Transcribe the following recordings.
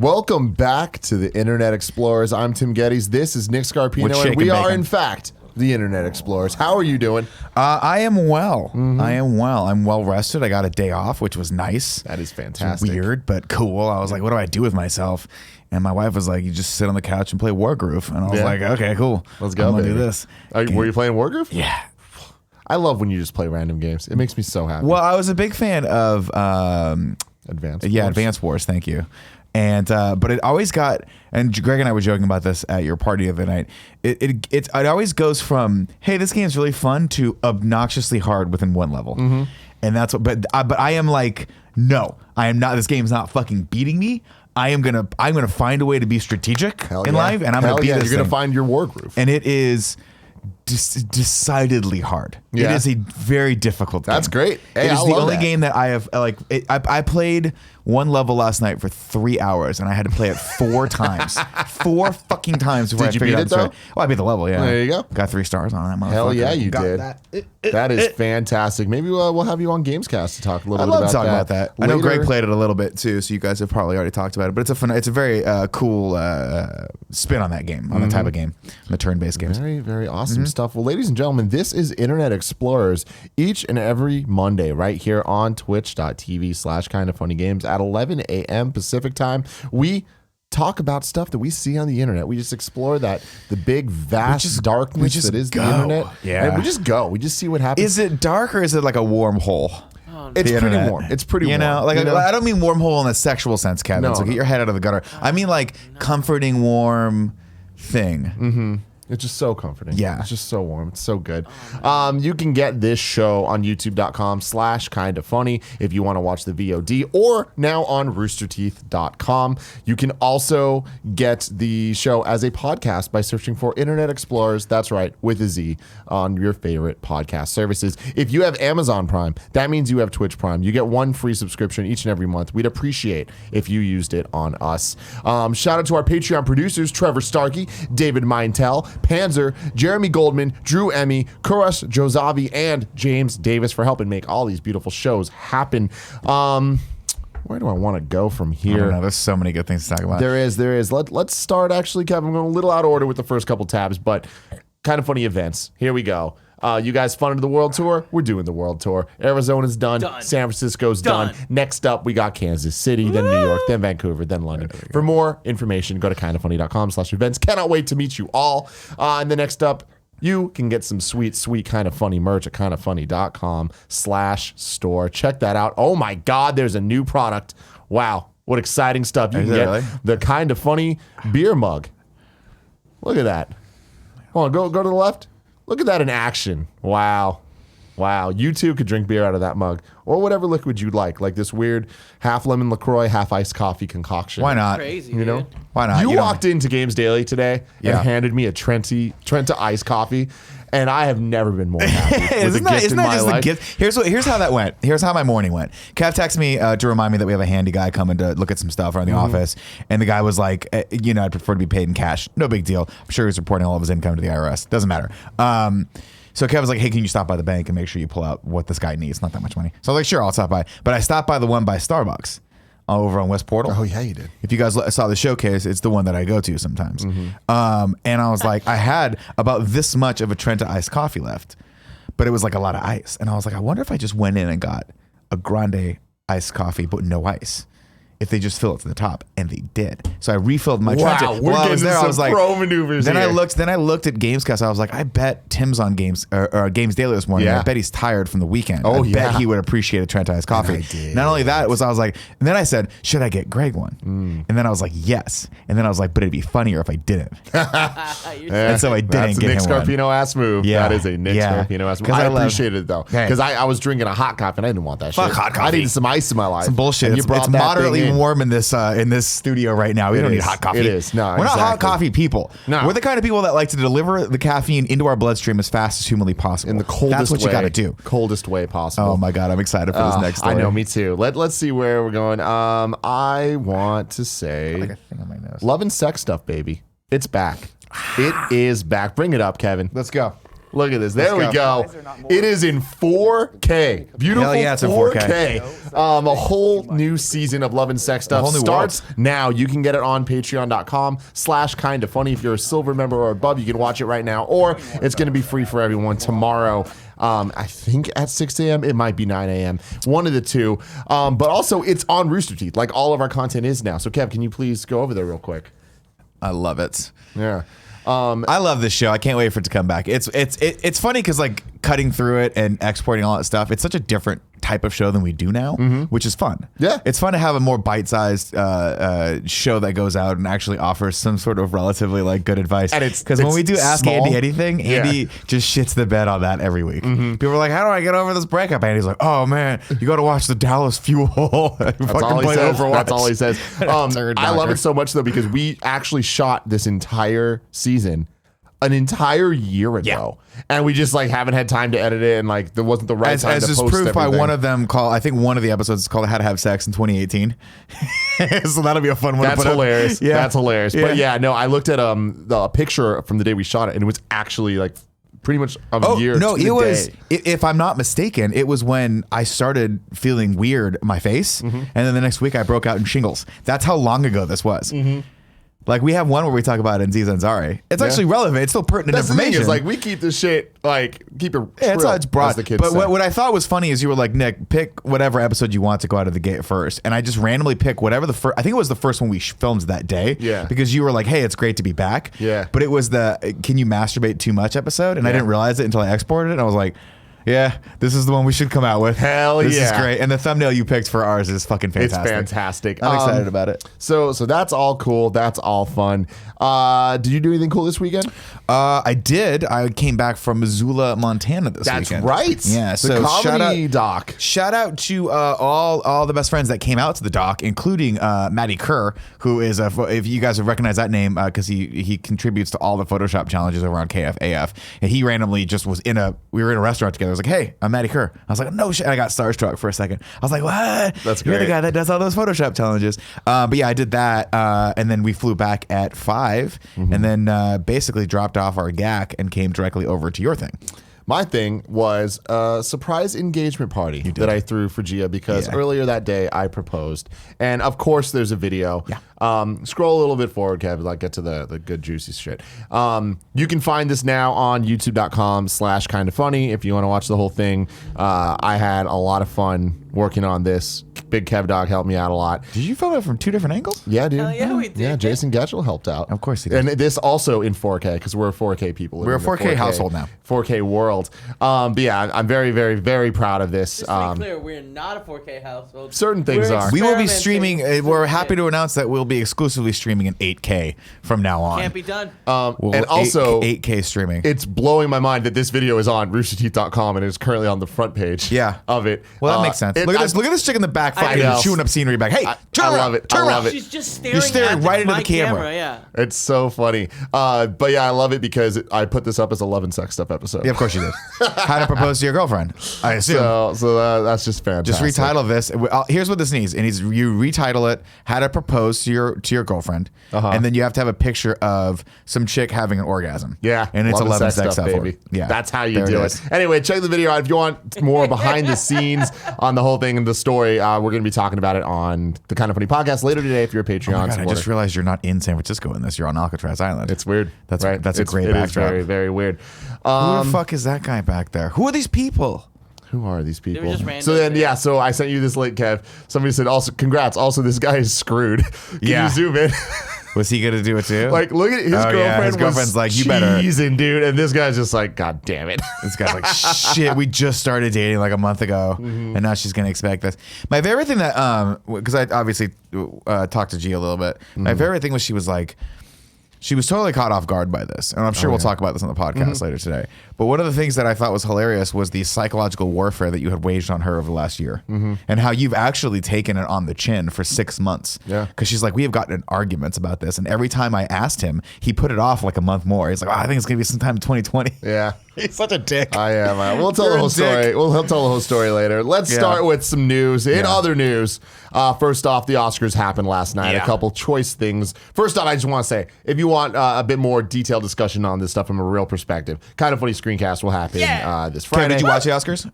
Welcome back to the Internet Explorers. I'm Tim Gettys. This is Nick Scarpino, and we are, in fact, the Internet Explorers. How are you doing? I am well. I am well. I'm well rested. I got a day off, which was nice. That is fantastic. It's weird, but cool. I was like, what do I do with myself? And my wife was like, you just sit on the couch and play Wargroove. And I was like, okay, cool. Let's go, I'm gonna baby. do this. Were you playing Wargroove? Yeah. I love when you just play random games. It makes me so happy. Well, I was a big fan of Advanced Yeah, Wars. Advanced Wars. Thank you. And but it always got, and Greg and I were joking about this at your party the other night. It always goes from, hey, this game's really fun, to obnoxiously hard within one level. And that's what. But I am like, no, I am not. This game's not fucking beating me. I'm gonna find a way to be strategic in life, and I'm gonna beat this. You're gonna thing. find your Wargroove. And it is decidedly hard. Yeah. It is a very difficult game. That's great. Hey, it is I the love only that. game that I have I played one level last night for 3 hours, and I had to play it 4 times. 4 fucking times before Did I you figured beat out it, the story. though? Well, I beat the level, yeah. There you go. Got 3 stars on that motherfucker. Hell yeah, you Got did. That is fantastic. Maybe we'll have you on Gamescast to talk a little I'd bit love about to talk about that. I know later. Greg played it a little bit too, so you guys have probably already talked about it. But it's a very cool spin on that game, on the type of game, on the turn-based games. Very, very awesome stuff. Well, ladies and gentlemen, this is Internet Explorers each and every Monday right here on twitch.tv/kindoffunnygames at 11 a.m. Pacific time. We talk about stuff that we see on the internet. We just explore the big, vast darkness that is the internet. Yeah. And we just go. We just see what happens. Is it dark or is it like a wormhole? It's The pretty internet. warm. It's pretty warm. I don't mean wormhole in a sexual sense, Kevin. No, So get your head out of the gutter. I mean like comforting, warm thing. It's just so comforting. Yeah. It's just so warm. It's so good. You can get this show on youtube.com/kindafunny if you want to watch the VOD, or now on roosterteeth.com. You can also get the show as a podcast by searching for Internet Explorers. That's right, with a Z, on your favorite podcast services. If you have Amazon Prime, that means you have Twitch Prime. You get 1 free subscription each and every month. We'd appreciate if you used it on us. Shout out to our Patreon producers, Trevor Starkey, David Meintel, Panzer, Jeremy Goldman, Drew Emmy, Kuras Jozavi, and James Davis for helping make all these beautiful shows happen. Where do I want to go from I here? don't know. There's so many good things to talk about. There is. Let's start, actually, Kevin. I'm going a little out of order with the first couple tabs, but kind of funny events. Here we go. You guys funded the world tour? We're doing the world tour. Arizona's done. San Francisco's done. Next up, we got Kansas City, then New York, then Vancouver, then London. For more information, go to kindoffunny.com/events. Cannot wait to meet you all. And then next up, you can get some sweet, sweet Kind of Funny merch at kindoffunny.com/store. Check that out. Oh my God, there's a new product. Wow, what exciting stuff. You can get really? the Kind of Funny beer mug. Look at that. Hold on, go to the left. Look at that in action. Wow. You too could drink beer out of that mug, or whatever liquid you'd like this weird half lemon LaCroix, half iced coffee concoction. Why not? Crazy, You know? dude. Why not? You You don't- walked into Games Daily today and handed me a Trenta iced coffee, and I have never been more happy with a Isn't that gift in my just life. the gift? Here's how that went. Here's how my morning went. Kev texted me to remind me that we have a handy guy coming to look at some stuff around the office, and the guy was like, I'd prefer to be paid in cash. No big deal. I'm sure he's reporting all of his income to the IRS. Doesn't matter. So Kev was like, hey, can you stop by the bank and make sure you pull out what this guy needs? Not that much money. So I was like, sure, I'll stop by. But I stopped by the one by Starbucks over on West Portal. Oh, yeah, you did. If you guys saw the showcase, it's the one that I go to sometimes. And I was like, I had about this much of a Trenta iced coffee left, but it was like a lot of ice. And I was like, I wonder if I just went in and got a grande iced coffee, but no ice. If they just fill it to the top, and they did. So I refilled my Trenta. Wow, we're While I getting was there, some I was like, pro maneuvers Then here. I looked at Gamescast. I was like, I bet Tim's on Games Daily this morning. Yeah. I bet he's tired from the weekend. Oh, I yeah. bet he would appreciate a Trenta iced coffee. I did. Not only that, I was like, and then I said, should I get Greg one? And then I was like, yes. And then I was like, but it'd be funnier if I didn't. And so I didn't That's a get Nick him one. Scarpino ass move. Yeah. That is a Nick Yeah. Scarpino ass move. 'Cause I I love- appreciate it though, Hey. because I was drinking a hot coffee and I didn't want that Fuck shit. hot I coffee. needed some ice in my life. Some bullshit. And you It's brought that moderately thing in. warm in this studio right now. We It don't need is. hot coffee. It is. No, we're not hot exactly. coffee people. No. We're the kind of people that like to deliver the caffeine into our bloodstream as fast as humanly possible. In the coldest That's what way. you got to do. Coldest way possible. Oh my God, I'm excited for this next story. I know, me too. Let's see where we're going. I want to say Like a thing on my nose. love and sex stuff, baby. It's back. It is back. Bring it up, Kevin. Let's go. Look at this. There we go. It is in 4K. Beautiful. Hell yeah, it's in 4K. A whole new season of Love and Sex Stuff starts now. You can get it on patreon.com/kindafunny. If you're a silver member or above, you can watch it right now, or it's going to be free for everyone tomorrow. I think at 6 a.m. It might be 9 a.m. One of the two. But also, it's on Rooster Teeth, like all of our content is now. So, Kev, can you please go over there real quick? I love it. Yeah. I love this show. I can't wait for it to come back. It's funny because like cutting through it and exporting all that stuff, it's such a different type of show than we do now, which is fun. Yeah. It's fun to have a more bite-sized show that goes out and actually offers some sort of relatively like good advice. And it's because when we do Ask small. Andy anything, Andy just shits the bed on that every week. People are like, how do I get over this breakup? Andy's like, oh man, you got to watch the Dallas Fuel. That's all he says. That's all he says. I love it so much though because we actually shot this entire season an entire year ago, and we just like haven't had time to edit it, and like there wasn't the right time as to is post proof by everything. one of them called, I think one of the episodes is called How to Have Sex in 2018. So that'll be a fun one. That's to put hilarious. Up. Yeah. That's hilarious. But yeah, no, I looked at the picture from the day we shot it, and it was actually like pretty much a year. No, to the it was. day. If I'm not mistaken, it was when I started feeling weird in my face, and then the next week I broke out in shingles. That's how long ago this was. Like we have one where we talk about Aziz Ansari. It's actually relevant. It's still pertinent That's information. The thing is, like we keep this shit keep it. Yeah, it's how it's brought. As the kids but say. what I thought was funny is you were like, Nick, pick whatever episode you want to go out of the gate first, and I just randomly pick whatever the first. I think it was the first one we filmed that day. Yeah. Because you were like, hey, it's great to be back. Yeah. But it was the can you masturbate too much episode, and I didn't realize it until I exported it. And I was like, yeah, this is the one we should come out with. Hell this yeah. is great. And the thumbnail you picked for ours is fucking fantastic. It's fantastic. I'm excited about it. So that's all cool. That's all fun. Did you do anything cool this weekend? I did. I came back from Missoula, Montana this weekend. That's right. Yeah. The So comedy doc. Shout out to all the best friends that came out to the doc, including Maddie Kerr, who is if you guys have recognized that name because he contributes to all the Photoshop challenges over on KFAF, and he randomly just was we were in a restaurant together. I was like, hey, I'm Maddie Kerr. I was like, no shit. I got starstruck for a second. I was like, what? That's You're great. the guy that does all those Photoshop challenges. But yeah, I did that, and then we flew back at 5, and then basically dropped off our GAC and came directly over to your thing. My thing was a surprise engagement party that I threw for Gia because earlier that day I proposed. And of course there's a video. Yeah. Scroll a little bit forward, Kev, like get to the good juicy shit. You can find this now on youtube.com/kindafunny if you want to watch the whole thing. I had a lot of fun working on this. Big Kev Dog helped me out a lot. Did you film it from 2 different angles? Yeah, dude. Hell yeah, we did. Yeah, Jason Getchell helped out. Of course he did. And this also in 4K because we're 4K people. We're a living in 4K the household now. 4K world. But yeah, I'm very, very, very proud of this. Just to be clear, we're not a 4K household. Certain things We're are. We will be experimenting streaming. We're happy to announce that we'll be exclusively streaming in 8K from now on. Can't be done. And also 8K streaming. it's blowing my mind that this video is on roosterteeth.com and it's currently on the front page of it. Well, that makes sense. Look at this. Look at this chick in the back fucking know. chewing up scenery back. Hey, turn I around. love it. Turn I around. love it. She's just staring, You're staring at right into my the camera. Yeah. It's so funny. But yeah, I love it because I put this up as a Love and Sex Stuff episode. Yeah, of course you did. How to propose to your girlfriend? I assume. That's just fantastic. Just retitle this. Here's what this needs. It needs you retitle it "How to Propose to Your Girlfriend," and then you have to have a picture of some chick having an orgasm. Yeah, and it's Love 11 sex stuff, baby. Yeah, that's how you there do it it. is. Anyway, check the video out if you want more behind the scenes on the whole thing and the story. We're going to be talking about it on the Kind of Funny podcast later today if you're a Patreon Oh my God, I supporter. just realized you're not in San Francisco in this. You're on Alcatraz Island. It's weird. That's right. That's a great It is backdrop. very, very weird. Who the fuck is that guy back there? Who are these people? Who are these people? just random. So then, so I sent you this link, Kev. Somebody said, also, congrats. Also, this guy is screwed. Can Yeah. you zoom in? Was he gonna do it too? Like, look at his Oh, girlfriend. yeah, his girlfriend's was like, you better. cheesing, dude. And this guy's just like, God damn it. This guy's like, shit, we just started dating like a month ago, and now she's gonna expect this. My favorite thing that, because I obviously talked to G a little bit. My favorite thing was she was totally caught off guard by this, and I'm sure we'll talk about this on the podcast later today. But one of the things that I thought was hilarious was the psychological warfare that you had waged on her over the last year, and how you've actually taken it on the chin for 6 months. Yeah. Because she's like, we have gotten in arguments about this, and every time I asked him, he put it off like a month more. He's like, I think it's gonna be sometime in 2020. Yeah. He's such a dick. I am. We'll tell You're the a whole dick. story. We'll tell the whole story later. Let's start with some news. In other news, first off, the Oscars happened last night. Yeah. A couple choice things. First off, I just want to say, if you want a bit more detailed discussion on this stuff from a real perspective, Kind of Funny screencast will happen this Friday. Kev, did you watch the Oscars?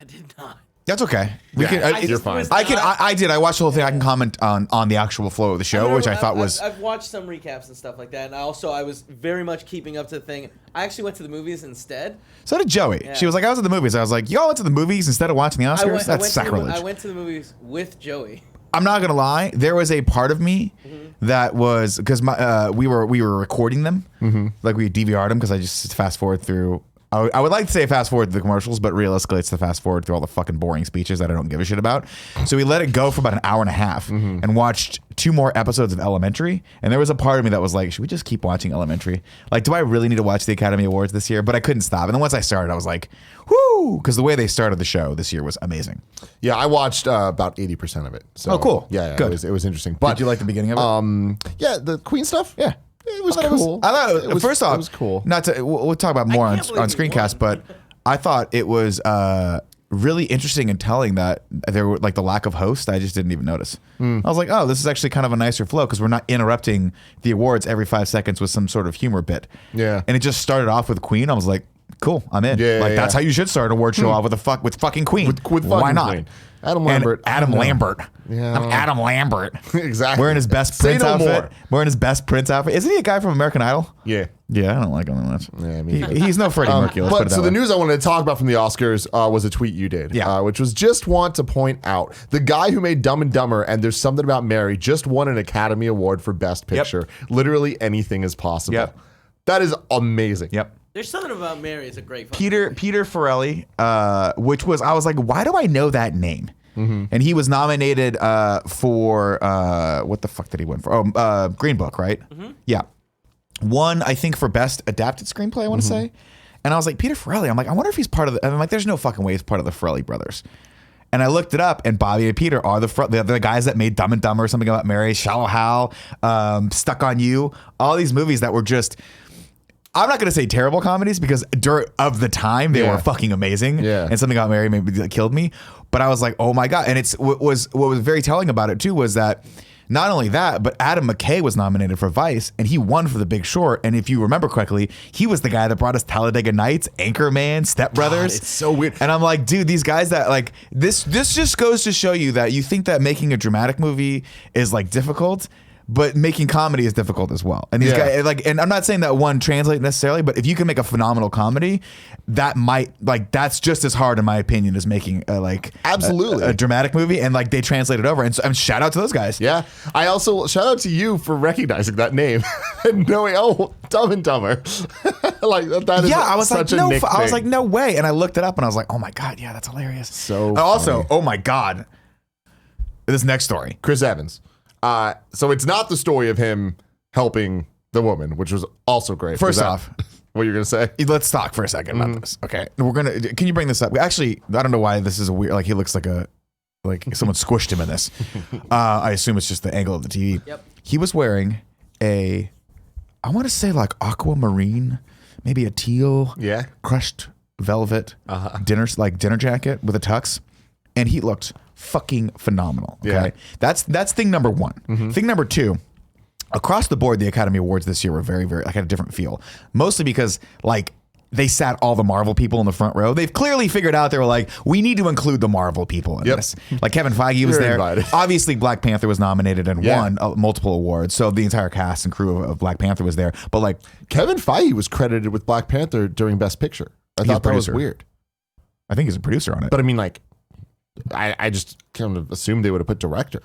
I did not. That's okay. You're fine. I did. I watched the whole thing. I can comment on the actual flow of the show, which I thought was. I've watched some recaps and stuff like that, and I was very much keeping up to the thing. I actually went to the movies instead. So did Joey. Yeah. She was like, I was at the movies. I was like, y'all went to the movies instead of watching the Oscars? That's sacrilege. I went to the movies with Joey. I'm not gonna lie. There was a part of me that was because we were recording them, like we DVR'd them because I just fast forward through. I would like to say fast forward to the commercials, but realistically, it's the fast forward through all the fucking boring speeches that I don't give a shit about. So we let it go for about an hour and a half and watched 2 more episodes of Elementary. And there was a part of me that was like, should we just keep watching Elementary? Like, do I really need to watch the Academy Awards this year? But I couldn't stop. And then once I started, I was like, whoo, because the way they started the show this year was amazing. Yeah, I watched about 80% of it. So, Oh, cool. Yeah, Good. It was interesting. But Did you like the beginning of it? yeah, the Queen stuff. Yeah. It was I cool. thought first off, it was cool. Not to we'll talk about more on can't believe he screencast, won. but I thought it was really interesting and telling that there were like the lack of host. I just didn't even notice. I was like, oh, this is actually kind of a nicer flow because we're not interrupting the awards every 5 seconds with some sort of humor bit. Yeah. And it just started off with Queen. I was like, cool, I'm in. Yeah, like yeah, that's how you should start an award show off with fucking Queen. With Why fucking not? Queen. Adam Lambert. And Adam Lambert. Yeah. I'm Adam Lambert. Exactly. Wearing his best Say Prince no outfit. more. Wearing his best Prince outfit. Isn't he a guy from American Idol? Yeah. Yeah, I don't like him that much. Yeah, me neither. He's no Freddie Mercury. Let's put But it that so way. the news I wanted to talk about from the Oscars was a tweet you did, Yeah. which was just want to point out the guy who made Dumb and Dumber and There's Something About Mary just won an Academy Award for Best Picture. Literally anything is possible. Yep. That is amazing. Yep. There's Something About Mary is a great fucking Peter Farrelly, which was I was like, why do I know that name? And he was nominated for what the fuck did he win for? Oh, Green Book, right? Yeah, won I think for best adapted screenplay. I want to say, and I was like, Peter Farrelly. I'm like, I wonder if he's part of the. I'm like, there's no fucking way he's part of the Farrelly brothers. And I looked it up, and Bobby and Peter are the guys that made Dumb and Dumber, Something About Mary, Shallow Hal, Stuck on You, all these movies that were just. I'm not going to say terrible comedies because of the time they were fucking amazing. Yeah. And Something About Mary maybe killed me. But I was like, oh my God. And what was very telling about it too was that not only that, but Adam McKay was nominated for Vice and he won for The Big Short. And if you remember correctly, he was the guy that brought us Talladega Nights, Anchorman, Step Brothers. It's so weird. And I'm like, dude, these guys that like this just goes to show you that you think that making a dramatic movie is like difficult. But making comedy is difficult as well. And these guys, like, and I'm not saying that one translates necessarily, but if you can make a phenomenal comedy, that might, like, that's just as hard, in my opinion, as making, Absolutely. a dramatic movie. And, like, they translate it over. And so, shout out to those guys. Yeah. I also shout out to you for recognizing that name and knowing, Dumb and Dumber. Like, that is I was such like, a no, Nick I was thing. like, no way. And I looked it up and I was like, oh my God, yeah, that's hilarious. So And also, funny. oh my God, this next story. Chris Evans. So it's not the story of him helping the woman, which was also great. First Is that off, what you're gonna say? let's talk for a second about this. Okay. Can you bring this up? Actually, I don't know why this is a weird, like, he looks like someone squished him in this. I assume it's just the angle of the TV. Yep. He was wearing I want to say like aquamarine, maybe a teal, Yeah. crushed velvet dinner jacket with a tux, and he looked fucking phenomenal. Okay, Yeah. that's thing number one. Thing number two, across the board, the Academy Awards this year were very, very like had a different feel, mostly because like they sat all the Marvel people in the front row. They've clearly figured out, they were like, we need to include the Marvel people in this. Like Kevin Feige was You're there. invited. Obviously, Black Panther was nominated and Yeah. won multiple awards. So the entire cast and crew of Black Panther was there. But like, Kevin Feige was credited with Black Panther during Best Picture. I thought that was producer. weird. I think he's a producer on it. But I mean, like, I just kind of assumed they would have put director,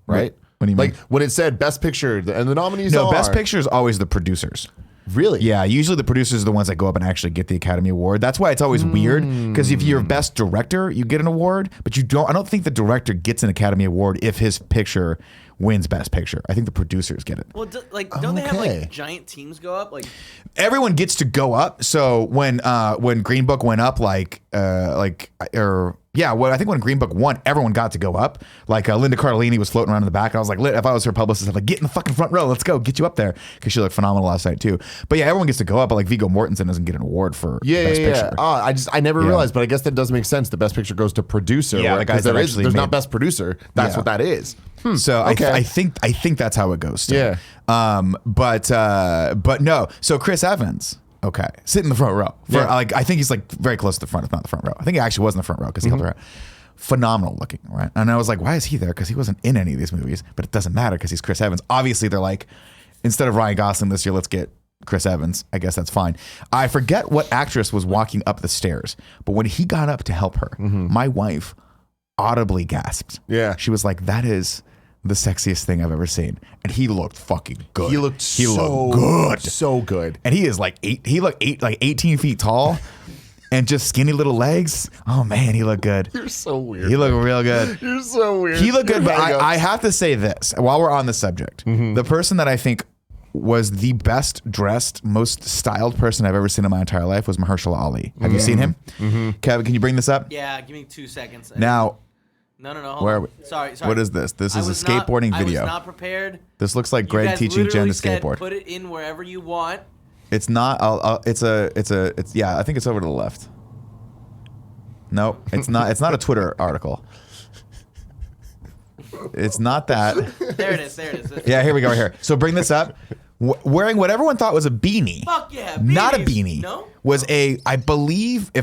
right? What do you mean? Like when it said Best Picture and the nominees No, are Best Picture is always the producers. Really? Yeah, usually the producers are the ones that go up and actually get the Academy Award. That's why it's always weird, because if you're Best Director, you get an award, but I don't think the director gets an Academy Award if his picture wins Best Picture. I think the producers get it. Well, don't they have Okay. like giant teams go up? Like, Everyone gets to go up. So when Green Book went up, or Yeah, well, I think when Green Book won, everyone got to go up. Like Linda Cardellini was floating around in the back, and I was like, if I was her publicist, I'd like, get in the fucking front row, let's go, get you up there, because she looked phenomenal last night too. But yeah, everyone gets to go up, but like Viggo Mortensen doesn't get an award for Best Picture. I never realized, but I guess that does make sense. The Best Picture goes to producer. Yeah, the guys that actually there's made- not Best Producer. That's what that is. So Okay. I think that's how it goes. Still. Yeah. But no. So Chris Evans. Okay, sit in the front row. For, Yeah. like I think he's like very close to the front, if not the front row. I think he actually was in the front row because he held her out. Phenomenal looking, right? And I was like, why is he there? Because he wasn't in any of these movies, but it doesn't matter because he's Chris Evans. Obviously, they're like, instead of Ryan Gosling this year, let's get Chris Evans. I guess that's fine. I forget what actress was walking up the stairs, but when he got up to help her, my wife audibly gasped. Yeah. She was like, that is the sexiest thing I've ever seen. And he looked fucking good. He looked good. So good. And he is like 18 feet tall and just skinny little legs. Oh man, he looked good. You're so weird. He looked real good. You're so weird. He looked good, but Hang up. I have to say this while we're on the subject. The person that I think was the best dressed, most styled person I've ever seen in my entire life was Mahershala Ali. Have you seen him? Kevin, can you bring this up? Yeah, give me 2 seconds. Now, No. Hold where on. are we? Sorry. What is this? This I is a was not- skateboarding video. I was not prepared. This looks like You Greg guys teaching Jen literally to said, skateboard. Put it in wherever you want. It's not. It's yeah. I think it's over to the left. No, it's not. It's not a Twitter article. It's not that. There it is. There it is. Yeah, here we go. Right here. So bring this up. Wearing what everyone thought was a beanie. Fuck yeah. Not a beanies. beanie. No? Was a. I believe I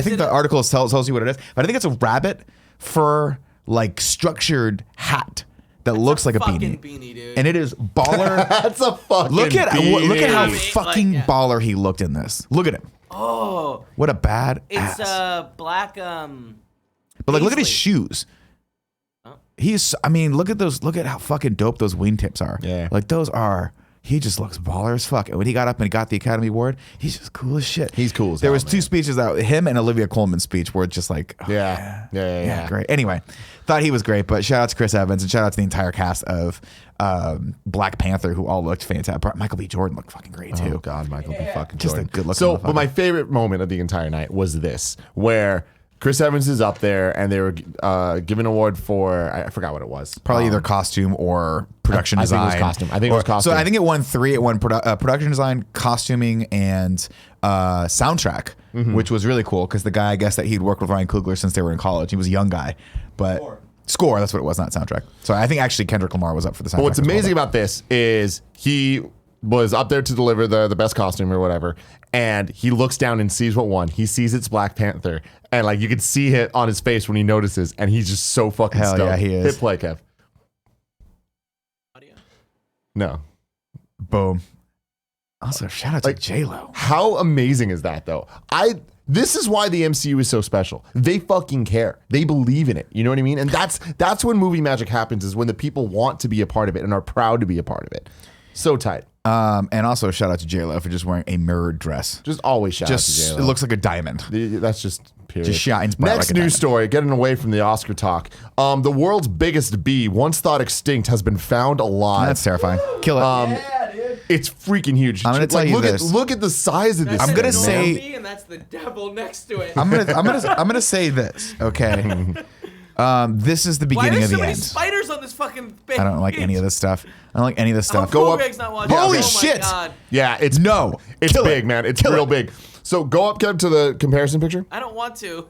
think the article tells you what it is, but I think it's a rabbit fur like structured hat that looks like a fucking beanie. dude. And it is baller. That's a fucking Look at how beanie. fucking Like, yeah. baller he looked in this. Look at him. Oh, What a bad it's ass. black. But like, look at his paisley. shoes. Oh. I mean, look at those. Look at how fucking dope those wingtips are. Yeah. Like those are. He just looks baller as fuck. And when he got up and got the Academy Award, he's just cool as shit. He's cool as There hell, was two man. speeches out. Him and Olivia Colman's speech were just like, oh, Yeah. great. Anyway, thought he was great. But shout out to Chris Evans and shout out to the entire cast of Black Panther, who all looked fantastic. Michael B. Jordan looked fucking great too. Oh God, Michael B. fucking Just a Jordan. good-looking So, motherfucker. but my favorite moment of the entire night was this, where Chris Evans is up there and they were giving an award for I forgot what it was. Probably either costume or production I think it design. was costume. I think it was costume. So I think it won 3. It won production design, costuming, and soundtrack, which was really cool because the guy, I guess that he'd worked with Ryan Coogler since they were in college. He was a young guy, but score, that's what it was, not soundtrack. So I think actually Kendrick Lamar was up for the soundtrack. But what's as well, amazing though. about this is he was up there to deliver the best costume or whatever, and he looks down and sees what won. He sees it's Black Panther, and like you could see it on his face when he notices, and he's just so fucking Hell stoked. yeah, he is. Hit play, Kev. Audio. No. Boom. Also, shout out to J-Lo. How amazing is that, though? This is why the MCU is so special. They fucking care. They believe in it. You know what I mean? And that's when movie magic happens, is when the people want to be a part of it and are proud to be a part of it. So tight. And also shout out to J-Lo for just wearing a mirrored dress. Just always shout out to Just J-Lo. it looks like a diamond. That's just period. Just shines bright Next like a news diamond. story, getting away from the Oscar talk. The world's biggest bee, once thought extinct, has been found alive. That's terrifying. Kill it. It's freaking huge. I'm gonna tell you look this. Look at the size of this. That's I'm gonna a thing, say- man. bee, and that's the devil next to it. I'm gonna say this. Okay. This is the Why beginning there's of so the many end. spiders on this fucking page? I don't like any of this stuff. I don't like any of this stuff. Go up. Greg's not watching. Holy Oh my shit. God. Yeah, it's No. It's Kill big, it. man. It's Kill real it. big. So go up, Kev, to the comparison picture. I don't want to.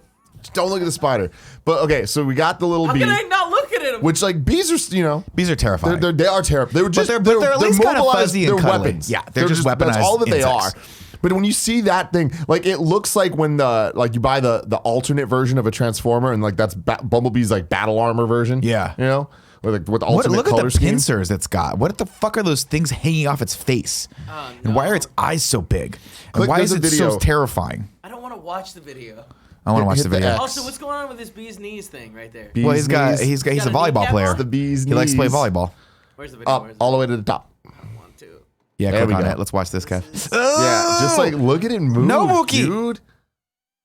Don't look at the spider. But okay, so we got the little How bee, can I not look at it? which like bees are, Bees are terrifying. they are terrible. They were just they're at least kinda mobilized. fuzzy and They're cuddly. weapons. Yeah, they're just That's weaponized all that they are. insects. But when you see that thing, like it looks like when you buy the alternate version of a Transformer, and like that's Bumblebee's like battle armor version. Yeah. you know, with the What, ultimate look at color the scheme. pincers it's got. What the fuck are those things hanging off its face? And why are its eyes so big? And Click, why there's is a it so video. terrifying? I don't want to watch the video. I want to watch Hit the the video. X. Also, what's going on with this bee's knees thing right there? Well, he's Bees he's Got a a volleyball kneecap player. on? The bees He likes to play knees. volleyball. Where's the video? Up all the way to the top. I want to. Yeah, There click we on go. it. Let's watch this, Kev. Yeah, just like look at it move, No, Mookie. dude.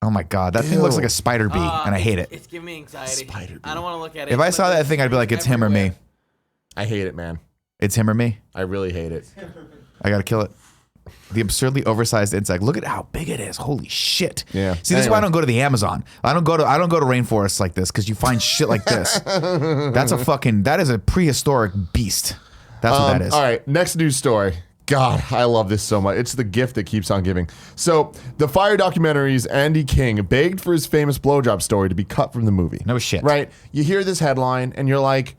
Oh my god, that thing looks like a spider bee, and I hate it. It's giving me anxiety. Spider bee. I don't want to look at it. If I but saw that there's thing, I'd be like, it's him or me. everywhere. I hate it, man. It's him or me. I really hate it. I gotta kill it. The absurdly oversized insect. Look at how big it is. Holy shit. Yeah. See, this is why I don't go to the Amazon. I don't go to rainforests like this because you find shit like this. That is a prehistoric beast. That's what that is. All right, next news story. God, I love this so much. It's the gift that keeps on giving. So, the Fyre documentary's Andy King begged for his famous blowjob story to be cut from the movie. No shit. Right? You hear this headline and you're like,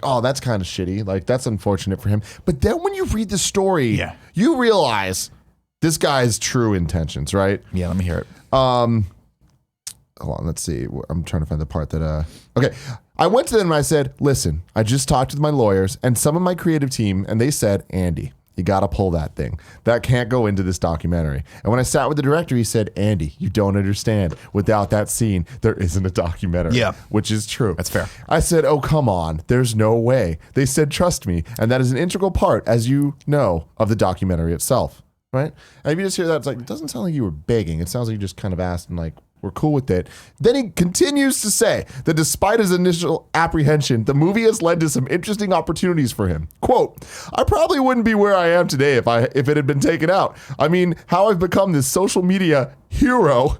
oh, that's kind of shitty. Like, that's unfortunate for him. But then when you read the story, you realize this guy's true intentions, right? Yeah, let me hear it. Hold on, let's see. I'm trying to find the part that, okay. I went to them and I said, listen, I just talked with my lawyers and some of my creative team, and they said, Andy, you got to pull that thing. That can't go into this documentary. And when I sat with the director, he said, Andy, you don't understand. Without that scene, there isn't a documentary. Yeah. Which is true. That's fair. I said, oh, come on. There's no way. They said, trust me. And that is an integral part, as you know, of the documentary itself. Right? And if you just hear that, it's like, it doesn't sound like you were begging. It sounds like you just kind of asked and like, we're cool with it. Then he continues to say that despite his initial apprehension, the movie has led to some interesting opportunities for him. Quote, I probably wouldn't be where I am today if it had been taken out. I mean, how I've become this social media hero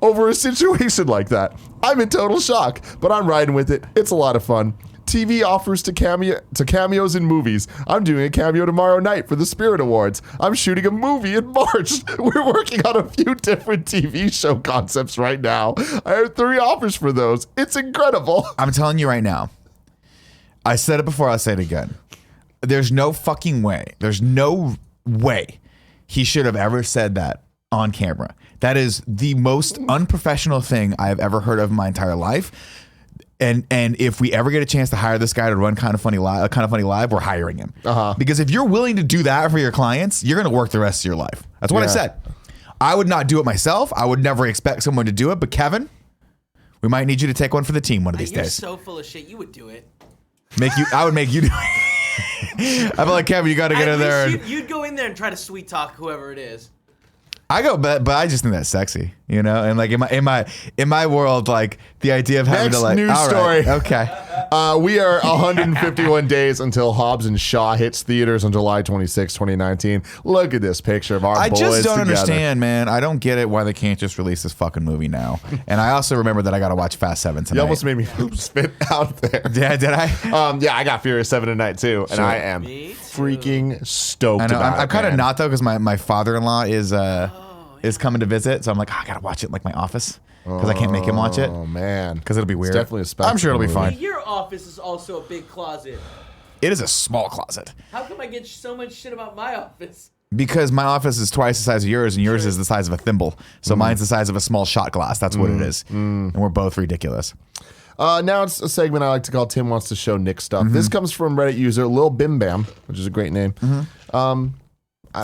over a situation like that. I'm in total shock, but I'm riding with it. It's a lot of fun. TV offers to cameos in movies. I'm doing a cameo tomorrow night for the Spirit Awards. I'm shooting a movie in March. We're working on a few different TV show concepts right now. I have 3 offers for those. It's incredible. I'm telling you right now. I said it before, I'll say it again. There's no fucking way. There's no way he should have ever said that on camera. That is the most unprofessional thing I have ever heard of in my entire life. And if we ever get a chance to hire this guy to run Kind of Funny Live, we're hiring him. Because if you're willing to do that for your clients, you're going to work the rest of your life. That's what I said. I would not do it myself. I would never expect someone to do it. But Kevin, we might need you to take one for the team one of these You're days. so full of shit. You would do it. I would make you do it. I'd be like, Kevin, you got to get in there. You'd go in there and try to sweet talk whoever it is. I go, but I just think that's sexy, you know. And like in my world, like the idea of having Next to like news all story. right, okay. We are 151 days until Hobbs and Shaw hits theaters on July 26, 2019. Look at this picture of our boys I just don't together. understand, man. I don't get it why they can't just release this fucking movie now. And I also remember that I got to watch Fast 7 tonight. You almost made me spit out there. Yeah, did I? Yeah, I got Furious 7 tonight too, and I am freaking stoked. I know. About I'm kind of man. not though, because my father-in-law is coming to visit, so I'm like, I gotta watch it in like my office because I can't make him watch it. Oh man, because it'll be weird. It's definitely a special. I'm sure it'll be fine. Your office is also a big closet. It is a small closet. How come I get so much shit about my office? Because my office is twice the size of yours, and yours is the size of a thimble. So mine's the size of a small shot glass. That's what it is, and we're both ridiculous. Now it's a segment I like to call Tim Wants to Show Nick Stuff. This comes from Reddit user Lil Bim Bam, which is a great name.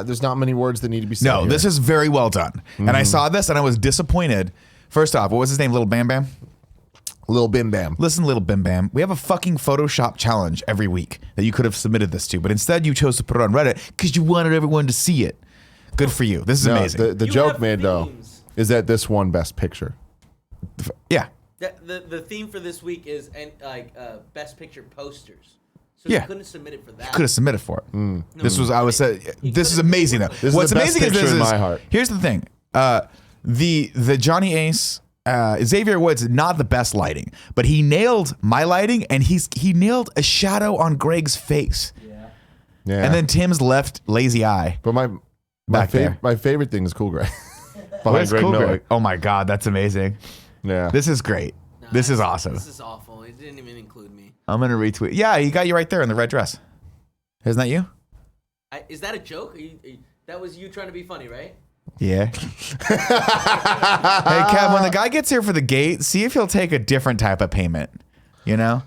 There's not many words that need to be said. No, here. this is very well done. And I saw this and I was disappointed. First off, what was his name? Little Bam Bam? Lil Bim Bam. Listen, Little Bim Bam, we have a fucking Photoshop challenge every week that you could have submitted this to, but instead you chose to put it on Reddit because you wanted everyone to see it. Good for you. This is amazing. The You joke have made though themes. is that this won Best Picture. Yeah. The theme for this week is best picture posters. So Yeah. you couldn't submit it for that. Could have submitted for it. This was, I was this is amazing though. This is What's the best amazing is picture this in is, my heart. here's the thing. The Johnny Ace, Xavier Woods, not the best lighting, but he nailed my lighting and he nailed a shadow on Greg's face. Yeah. And then Tim's left lazy eye. but Back there. my favorite thing is Cool Greg. Where's Greg Cool Miller. Greg? Oh my God, that's amazing. Yeah. This is great. This is awesome. This is awful. It didn't even include me. I'm gonna retweet. Yeah, he got you right there in the red dress. Isn't that you? Is that a joke? That was you trying to be funny, right? Yeah. Hey, Kev, when the guy gets here for the gate, see if he'll take a different type of payment. You know,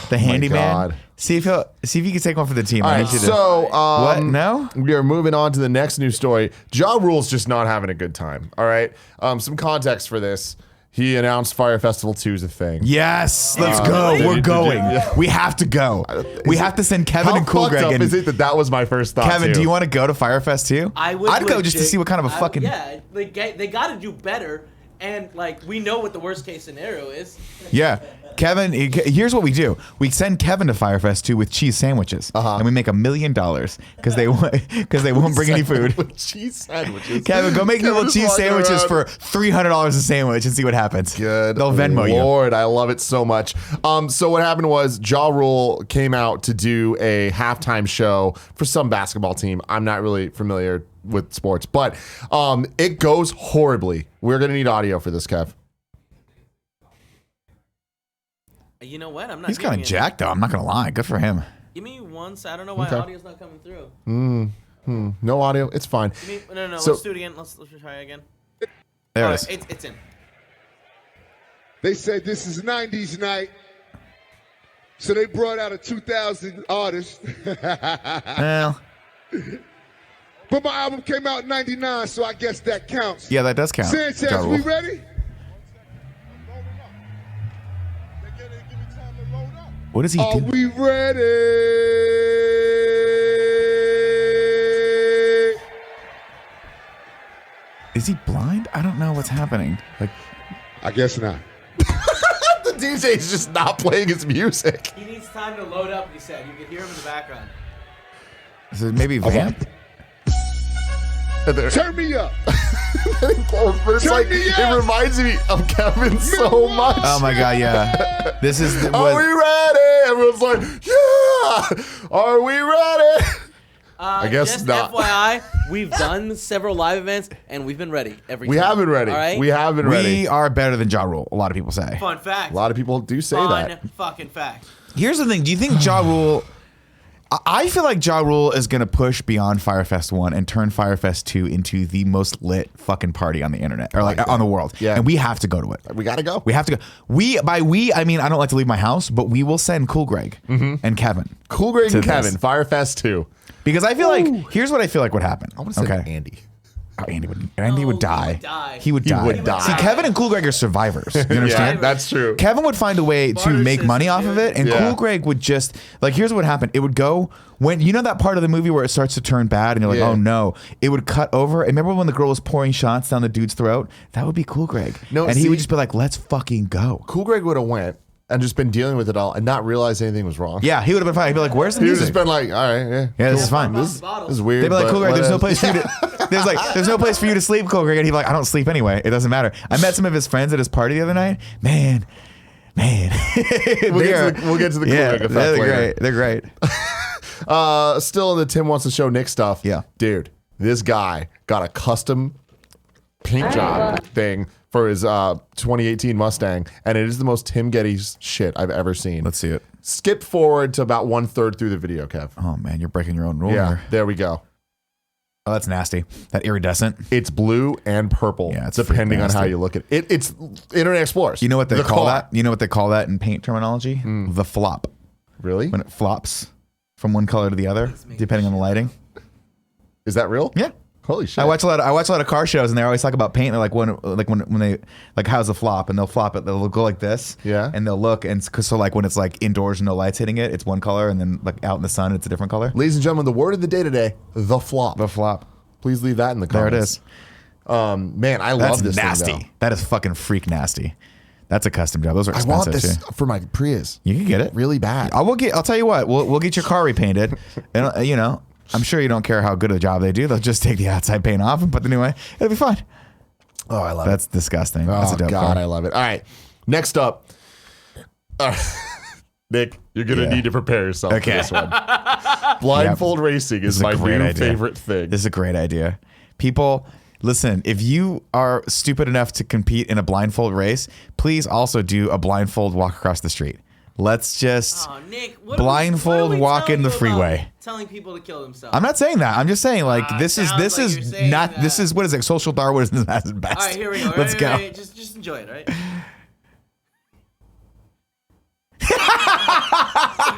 the handyman. God. See if you can take one for the team. All I right, need you to- so what? No. We are moving on to the next news story. Ja Rule's just not having a good time. All right, some context for this. He announced Fyre Festival 2 is a thing. Yes, let's go. really? We're going. Yeah. We have to go. We have to send Kevin How and Cool fucked Greg up in. is it that was my first thought? Kevin, too? do you want to go to Fyre Fest too? I would. I'd go just to legit- see what kind of a fucking. Yeah, they got to do better. And like we know what the worst case scenario is. Yeah. Kevin, here's what we do. We send Kevin to Fyre Fest 2 with cheese sandwiches. And we make $1 million because they won't bring any food. With cheese sandwiches. Kevin, go make little cheese sandwiches for $300 a sandwich and see what happens. Good. They'll Venmo you. Lord, I love it so much. So what happened was Ja Rule came out to do a halftime show for some basketball team. I'm not really familiar with sports, but it goes horribly. We're gonna need audio for this, Kev. You know what? I'm not. He's kind of jacked though. I'm not gonna lie. Good for him. Give me once. I don't know why audio's not coming through. No audio. It's fine. No. So- Let's do it again. Let's try again. There All it is. right, it's in. They said this is 90s night, so they brought out a 2000 artist. Well, But my album came out in 99, so I guess that counts. yeah, that does count. Sanchez, Ja we Rule. ready? What does he Are do? we ready? Is he blind? I don't know what's happening. Like, I guess not. The DJ's just not playing his music. He needs time to load up. He said you can hear him in the background. is it maybe Vamp? Turn me up. But it's Turn like me it up. reminds me of Kevin so much. Oh my god, yeah. This is the, Are we ready? Everyone's like, yeah. Are we ready? I guess just not. FYI, we've done several live events and we've been ready every We time. have been ready. All right? We have been ready. we are better than Ja Rule, a lot of people say. Fun fact. A lot of people do say Fun that. fucking fact. Here's the thing. Do you think Ja Rule... I feel like Ja Rule is going to push beyond Fyre Fest 1 and turn Fyre Fest 2 into the most lit fucking party on the internet or like on the world. Yeah. And we have to go to it. We gotta go. We have to go. By we, I mean, I don't like to leave my house, but we will send Cool Greg and Kevin. Cool Greg and to Kevin, this. Fyre Fest 2. Because I feel like, here's what I feel like would happen. I want to say Andy. Oh, Andy would he die. would die. He would die. would die. See, Kevin and Cool Greg are survivors. You understand? Yeah, that's true. Kevin would find a way to Barter make money system, off of dude. it, and Yeah. Cool Greg would just like. Here's what would happen: it would go when you know that part of the movie where it starts to turn bad, and you're like, Yeah. "Oh no!" It would cut over. And remember when the girl was pouring shots down the dude's throat? That would be Cool Greg. No, and he see- would just be like, "Let's fucking go." Cool Greg would have went and just been dealing with it all and not realized anything was wrong. Yeah, he would have been fine. He'd be like, "Where's the He would have music?" just been like, all right, yeah. This is fine. This is weird. They'd be like, but Cool Greg, there's no whatever." place for you to. There's no place for you to sleep, Cool Greg. And he'd be like, I don't sleep anyway. It doesn't matter. I met some of his friends at his party the other night. Man. We'll get to the Cool yeah, Greg effect they're later. great. They're great. Still in the Tim Wants to Show Nick stuff. Yeah. Dude, this guy got a custom paint job thing for his 2018 Mustang, and it is the most Tim Gettys shit I've ever seen. Let's see it. Skip forward to about 1/3 through the video, Kev. Oh man, you're breaking your own rule Yeah, here. there we go. Oh, that's nasty. That iridescent. It's blue and purple, Yeah, it's depending freaking on how nasty. you look at it. It's Internet Explorers. You know what they The call car. that? You know what they call that in paint terminology? The flop. Really? When it flops from one color to the other, depending on the lighting. Is that real? Yeah. Holy shit. I watch a lot of car shows, and they always talk about paint. They're like when they like how's a flop, and they'll flop it. They'll go like this, Yeah. and they'll look, and so like when it's like indoors and no lights hitting it, it's one color, and then like out in the sun, it's a different color. Ladies and gentlemen, the word of the day today, the flop. The flop. Please leave that in the There comments. it is. Man, I That's love this nasty. thing, though. That is fucking freak nasty. That's a custom job. Those are I want expensive this too. for my Prius. You can get it Really bad. I'll tell you what. We'll get your car repainted, and you know. I'm sure you don't care how good a job they do. They'll just take the outside paint off and put the new one. It'll be fine. Oh, I love That's disgusting. it. That's Oh, a dope God, car. I love it. All right. Next up. Nick, you're going to Yeah. need to prepare yourself Okay. for this one. Blindfold racing is This is a my great new idea. favorite thing. This is a great idea. People, listen, if you are stupid enough to compete in a blindfold race, please also do a blindfold walk across the street. Let's just Oh, Nick, what blindfold are we walk telling in the you about freeway. Telling people to kill themselves. I'm not saying that. I'm just saying like this is sounds like you're saying not that. this is what is it? Social Darwinism at its best. All right, here we go. Let's go. Right. Just enjoy it, right?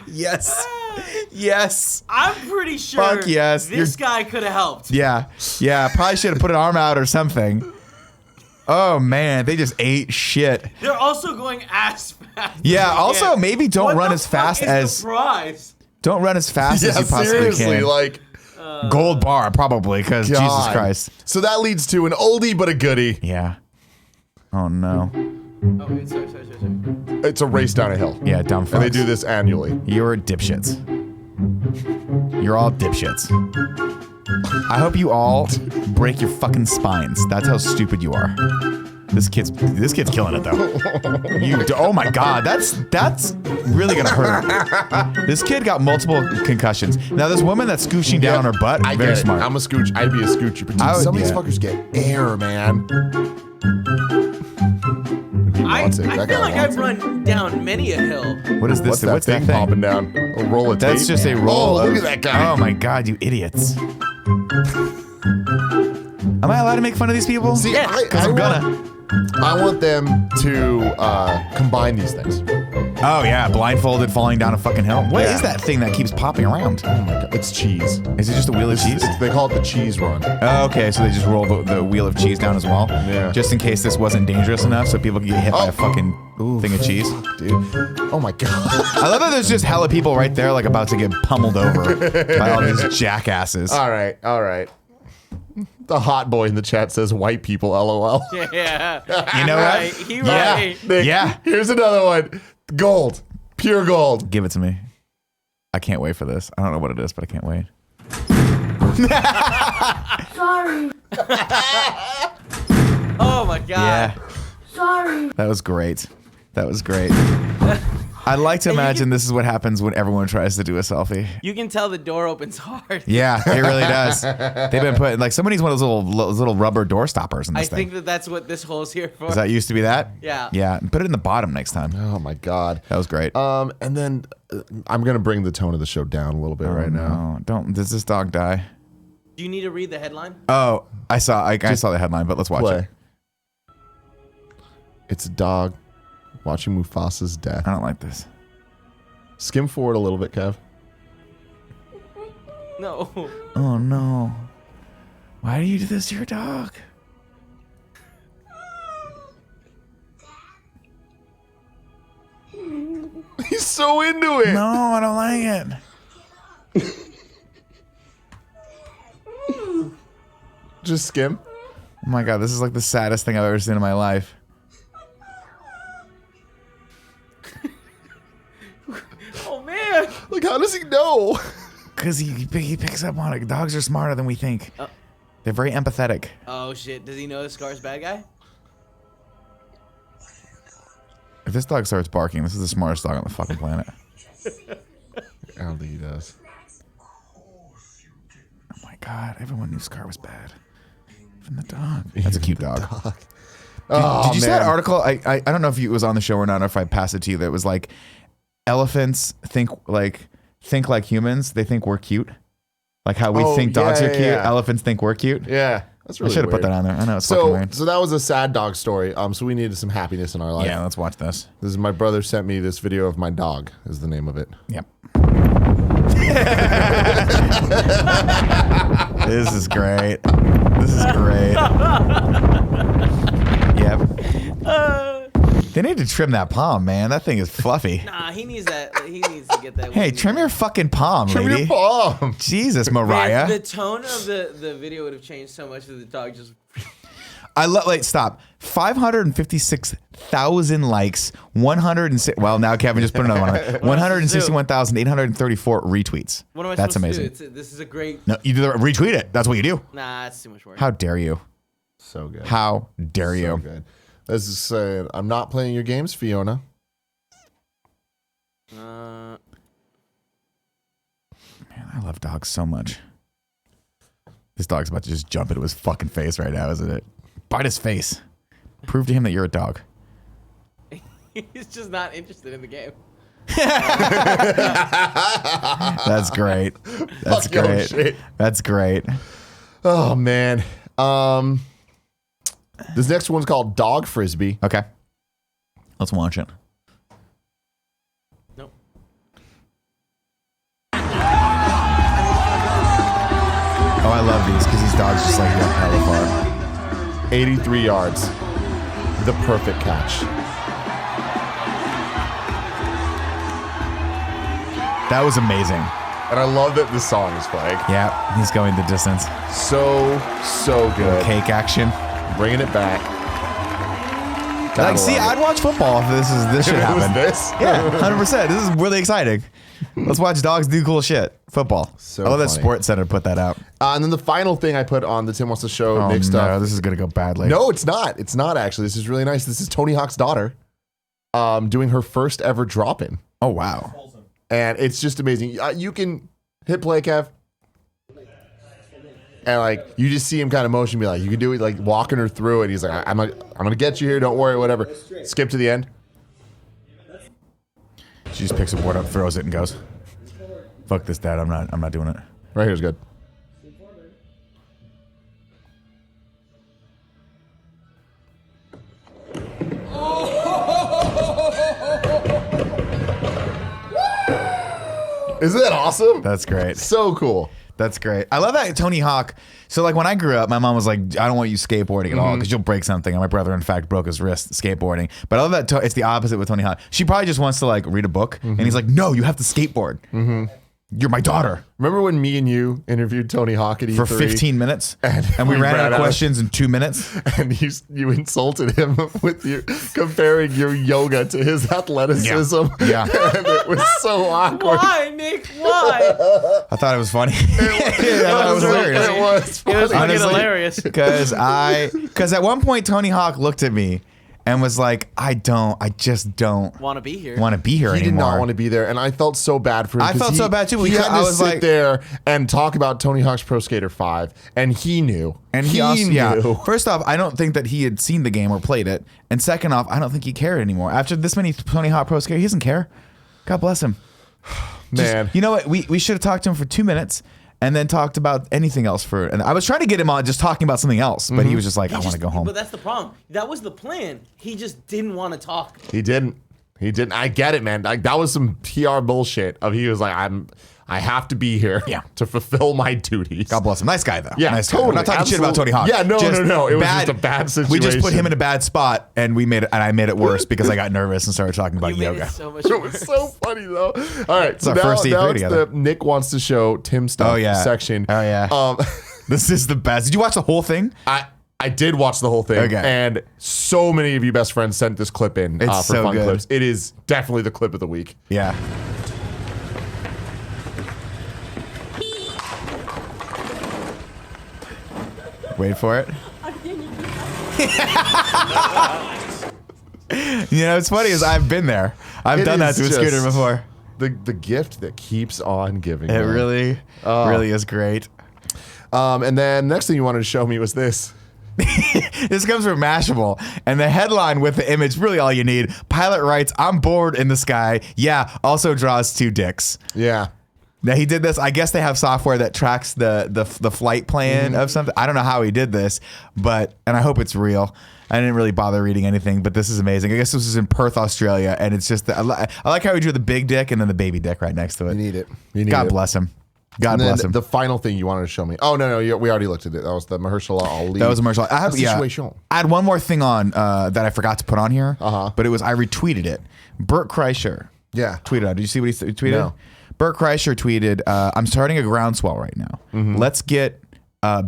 Yes. Yes. I'm pretty sure Fuck yes. this guy could have helped. Yeah. Yeah. Probably should have put an arm out or something. Oh man, they just ate shit. They're also going as fast. Yeah, as they also can. maybe don't What run the as fast fuck is as- the prize? Don't run as fast as yeah, you possibly seriously. can. Like, Gold bar probably because Jesus God. Christ. So that leads to an oldie but a goodie. Yeah. Oh no. Oh, wait, sorry. It's a race down a hill. Yeah, dumb fucks. And they do this annually. You're dipshits. You're all dipshits. I hope you all break your fucking spines. That's how stupid you are. This kid's killing it though. Oh my god, that's really gonna hurt. This kid got multiple concussions. Now this woman that's scooching down on her butt, very smart. I'm a scooch. I'd be a scoocher, but dude, some of these fuckers get air, man. I feel like I've run down many a hill. What is this? What's that thing popping down? A roll of tape? That's just a roll. Oh, look at that guy. Oh my god, you idiots. Am I allowed to make fun of these people? See, Yeah, I'm gonna. I want them to combine these things. Oh yeah, blindfolded, falling down a fucking hill. What is that thing that keeps popping around? Oh my god, it's cheese. Is it just a wheel of cheese? They call it the cheese run. Oh, okay, so they just roll the wheel of cheese down as well? Yeah. Just in case this wasn't dangerous enough so people could get hit by a fucking thing of cheese? Dude. Oh my god. I love that there's just hella people right there like about to get pummeled over by all these jackasses. All right. The hot boy in the chat says white people, LOL. Yeah. You know what? He Yeah. right. Nick, Yeah. Here's another one. Gold. Pure gold. Give it to me. I can't wait for this. I don't know what it is, but I can't wait. Sorry. Oh my god. Yeah. Sorry. That was great. That was great. I'd like to imagine this is what happens when everyone tries to do a selfie. You can tell the door opens hard. Yeah, it really does. They've been putting, like, somebody needs one of those little rubber door stoppers in this I thing. think that's what this hole's here for. Does that used to be that? Yeah. Yeah, put it in the bottom next time. Oh my god. That was great. And then I'm gonna bring the tone of the show down a little bit right now. No, don't. Does this dog die? Do you need to read the headline? Oh, I saw the headline, but let's watch Play. it. It's a dog watching Mufasa's death. I don't like this. Skim forward a little bit, Kev. No. Oh no. Why do you do this to your dog? He's so into it. No, I don't like it. Just skim. Oh my god, this is like the saddest thing I've ever seen in my life. Oh man. Like, how does he know? Because he picks up on it. Dogs are smarter than we think. They're very empathetic. Oh shit. Does he know Scar's bad guy? If this dog starts barking, this is the smartest dog on the fucking planet. I don't think he does. Oh my god, everyone knew Scar was bad. Even the dog. That's a cute dog. Did you see that article? I don't know if it was on the show or not, or if I passed it to you. That was like, elephants think like humans. They think we're cute. Like how we think dogs are cute. Yeah. Elephants think we're cute. Yeah, that's really I should have put weird. that on there. I know it's fucking weird. So that was a sad dog story. So we needed some happiness in our life. Yeah, let's watch this. This is my brother sent me this video of my dog. Is the name of it. Yep. This is great. This is great. Yep. They need to trim that palm, man. That thing is fluffy. Nah, he needs that. He needs to get that. Hey, trim your fucking palm, Trim lady. your palm. Jesus, Man, Mariah. the tone of the video would have changed so much that the dog just. I love. Wait, stop. 556,000 likes. 106. Well, now Kevin just put another one on it. 161,834 retweets. What am I That's supposed amazing. to do? This is a great. No, you retweet it. That's what you do. Nah, it's too much work. How dare you? So good. How dare So you? good. This is saying, I'm not playing your games, Fiona. Man, I love dogs so much. This dog's about to just jump into his fucking face right now, isn't it? Bite his face. Prove to him that you're a dog. He's just not interested in the game. That's great. That's Fuck your great. shit. That's great. Oh, man. This next one's called Dog Frisbee. Okay. Let's watch it. Nope. Oh, I love these because these dogs just like go hella far. 83 yards. The perfect catch. That was amazing. And I love that this song is playing. Yeah, he's going the distance. So good. Cake action. Bringing it back. Like, see, I'd watch football if this shit It was happened. this? Yeah, 100%. This is really exciting. Let's watch dogs do cool shit. Football. So I love that funny. Sports Center put that out. And then the final thing I put on the Tim Wants to Show Nick stuff. No, this is gonna go badly. No, it's not. It's not actually. This is really nice. This is Tony Hawk's daughter doing her first ever drop-in. Oh wow. And it's just amazing. You can hit play, Kev. And like you just see him kind of motion, be like, you can do it, like walking her through it. He's like, I'm gonna get you here. Don't worry, whatever. Skip to the end. She just picks a board up, throws it, and goes, "Fuck this, Dad. I'm not doing it." Right here's good. Isn't that awesome? That's great. So cool. That's great. I love that Tony Hawk. So like when I grew up, my mom was like, I don't want you skateboarding at all because you'll break something. And my brother, in fact, broke his wrist skateboarding. But I love that it's the opposite with Tony Hawk. She probably just wants to like read a book. And he's like, no, you have to skateboard. You're my daughter. Remember when me and you interviewed Tony Hawk at E3? For 15 minutes. And we ran out of questions in 2 minutes. And you insulted him with you comparing your yoga to his athleticism. Yeah. And it was so awkward. Why, Nick? Why? I thought it was funny. I thought it was hilarious. It was funny. It was fucking Honestly, hilarious. Because at one point Tony Hawk looked at me and was like, I just don't Want to be here? want to be here He anymore. did not want to be there, and I felt so bad for him. I 'cause felt so bad, too. He had I to was sit like- there and talk about Tony Hawk's Pro Skater 5, and he knew. And he also, knew. yeah. First off, I don't think that he had seen the game or played it. And second off, I don't think he cared anymore. After this many Tony Hawk Pro Skater, he doesn't care. God bless him. Man. You know what? We should have talked to him for 2 minutes and then talked about anything else and I was trying to get him on just talking about something else, but he was just like, I want to go home. But that's the problem. That was the plan. He just didn't want to talk. He didn't. I get it, man. Like that was some PR bullshit. He was like, I have to be here to fulfill my duties. God bless him. Nice guy, though. Yeah, nice guy. totally. We're not talking shit about Tony Hawk. Yeah, no. It was just a bad We just put situation. him in a bad spot, and I made it worse because I got nervous and started talking about You made yoga. it so much It worse. was so funny though. All right, so our now, first now E3 it's together. the Nick Wants to Show Tim stuff section. Oh yeah. This is the best. Did you watch the whole thing? I did watch the whole thing, Okay. and so many of you best friends sent this clip in for It's so good. FunClipz. It is definitely the clip of the week. Yeah. Wait for it. You know, it's funny is I've been there. I've It done that is to a scooter just- before. The gift that keeps on giving. It man. really is great. And then next thing you wanted to show me was this. This comes from Mashable, and the headline with the image, really all you need. Pilot writes, I'm bored in the sky. Yeah, also draws 2 dicks. Yeah. Now he did this. I guess they have software that tracks the flight plan of something. I don't know how he did this, and I hope it's real. I didn't really bother reading anything, but this is amazing. I guess this is in Perth, Australia, and it's just I like how he drew the big dick and then the baby dick right next to it. You need it. You need God it. bless him. God And then bless him. the final thing you wanted to show me. Oh no, we already looked at it. That was the Mahershala Ali. That was a Marshall. I have situation. I had one more thing on that I forgot to put on here, but I retweeted it. Bert Kreischer. Yeah. Tweeted out. Did you see what he tweeted? No. Bert Kreischer tweeted, I'm starting a groundswell right now. Let's get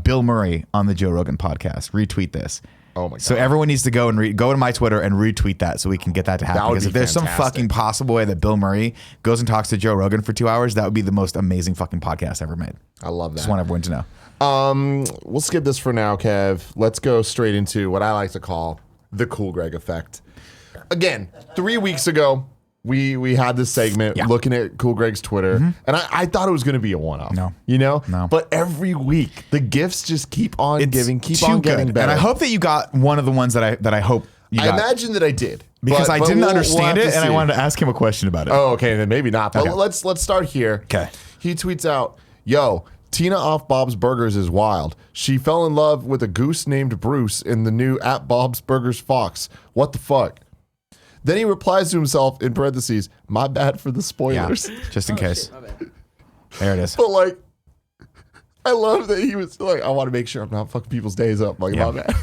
Bill Murray on the Joe Rogan podcast. Retweet this. Oh my God. So everyone needs to go to my Twitter and retweet that so we can get that to happen. That would Because be if there's some fantastic. fucking possible way that Bill Murray goes and talks to Joe Rogan for 2 hours, that would be the most amazing fucking podcast ever made. I love that. Just want everyone to know. We'll skip this for now, Kev. Let's go straight into what I like to call the Cool Greg effect. Again, 3 weeks ago, we had this segment looking at Cool Greg's Twitter, and I thought it was going to be a one-off. No. You know? No. But every week, the gifts just keep on It's giving, keep too on getting good. better. And I hope that you got one of the ones that I hope you I got. imagine that I did. Because I but didn't we'll understand have it, to and I see. wanted to ask him a question about it. Oh, okay, then maybe not. But Okay. let's start here. Okay. He tweets out, yo, Tina off Bob's Burgers is wild. She fell in love with a goose named Bruce in the new at Bob's Burgers Fox. What the fuck? Then he replies to himself in parentheses, my bad for the Yeah, spoilers. just in case. Shit, my bad. There it is. But like, I love that he was like, I want to make sure I'm not fucking people's days up. Like, Yeah. my bad.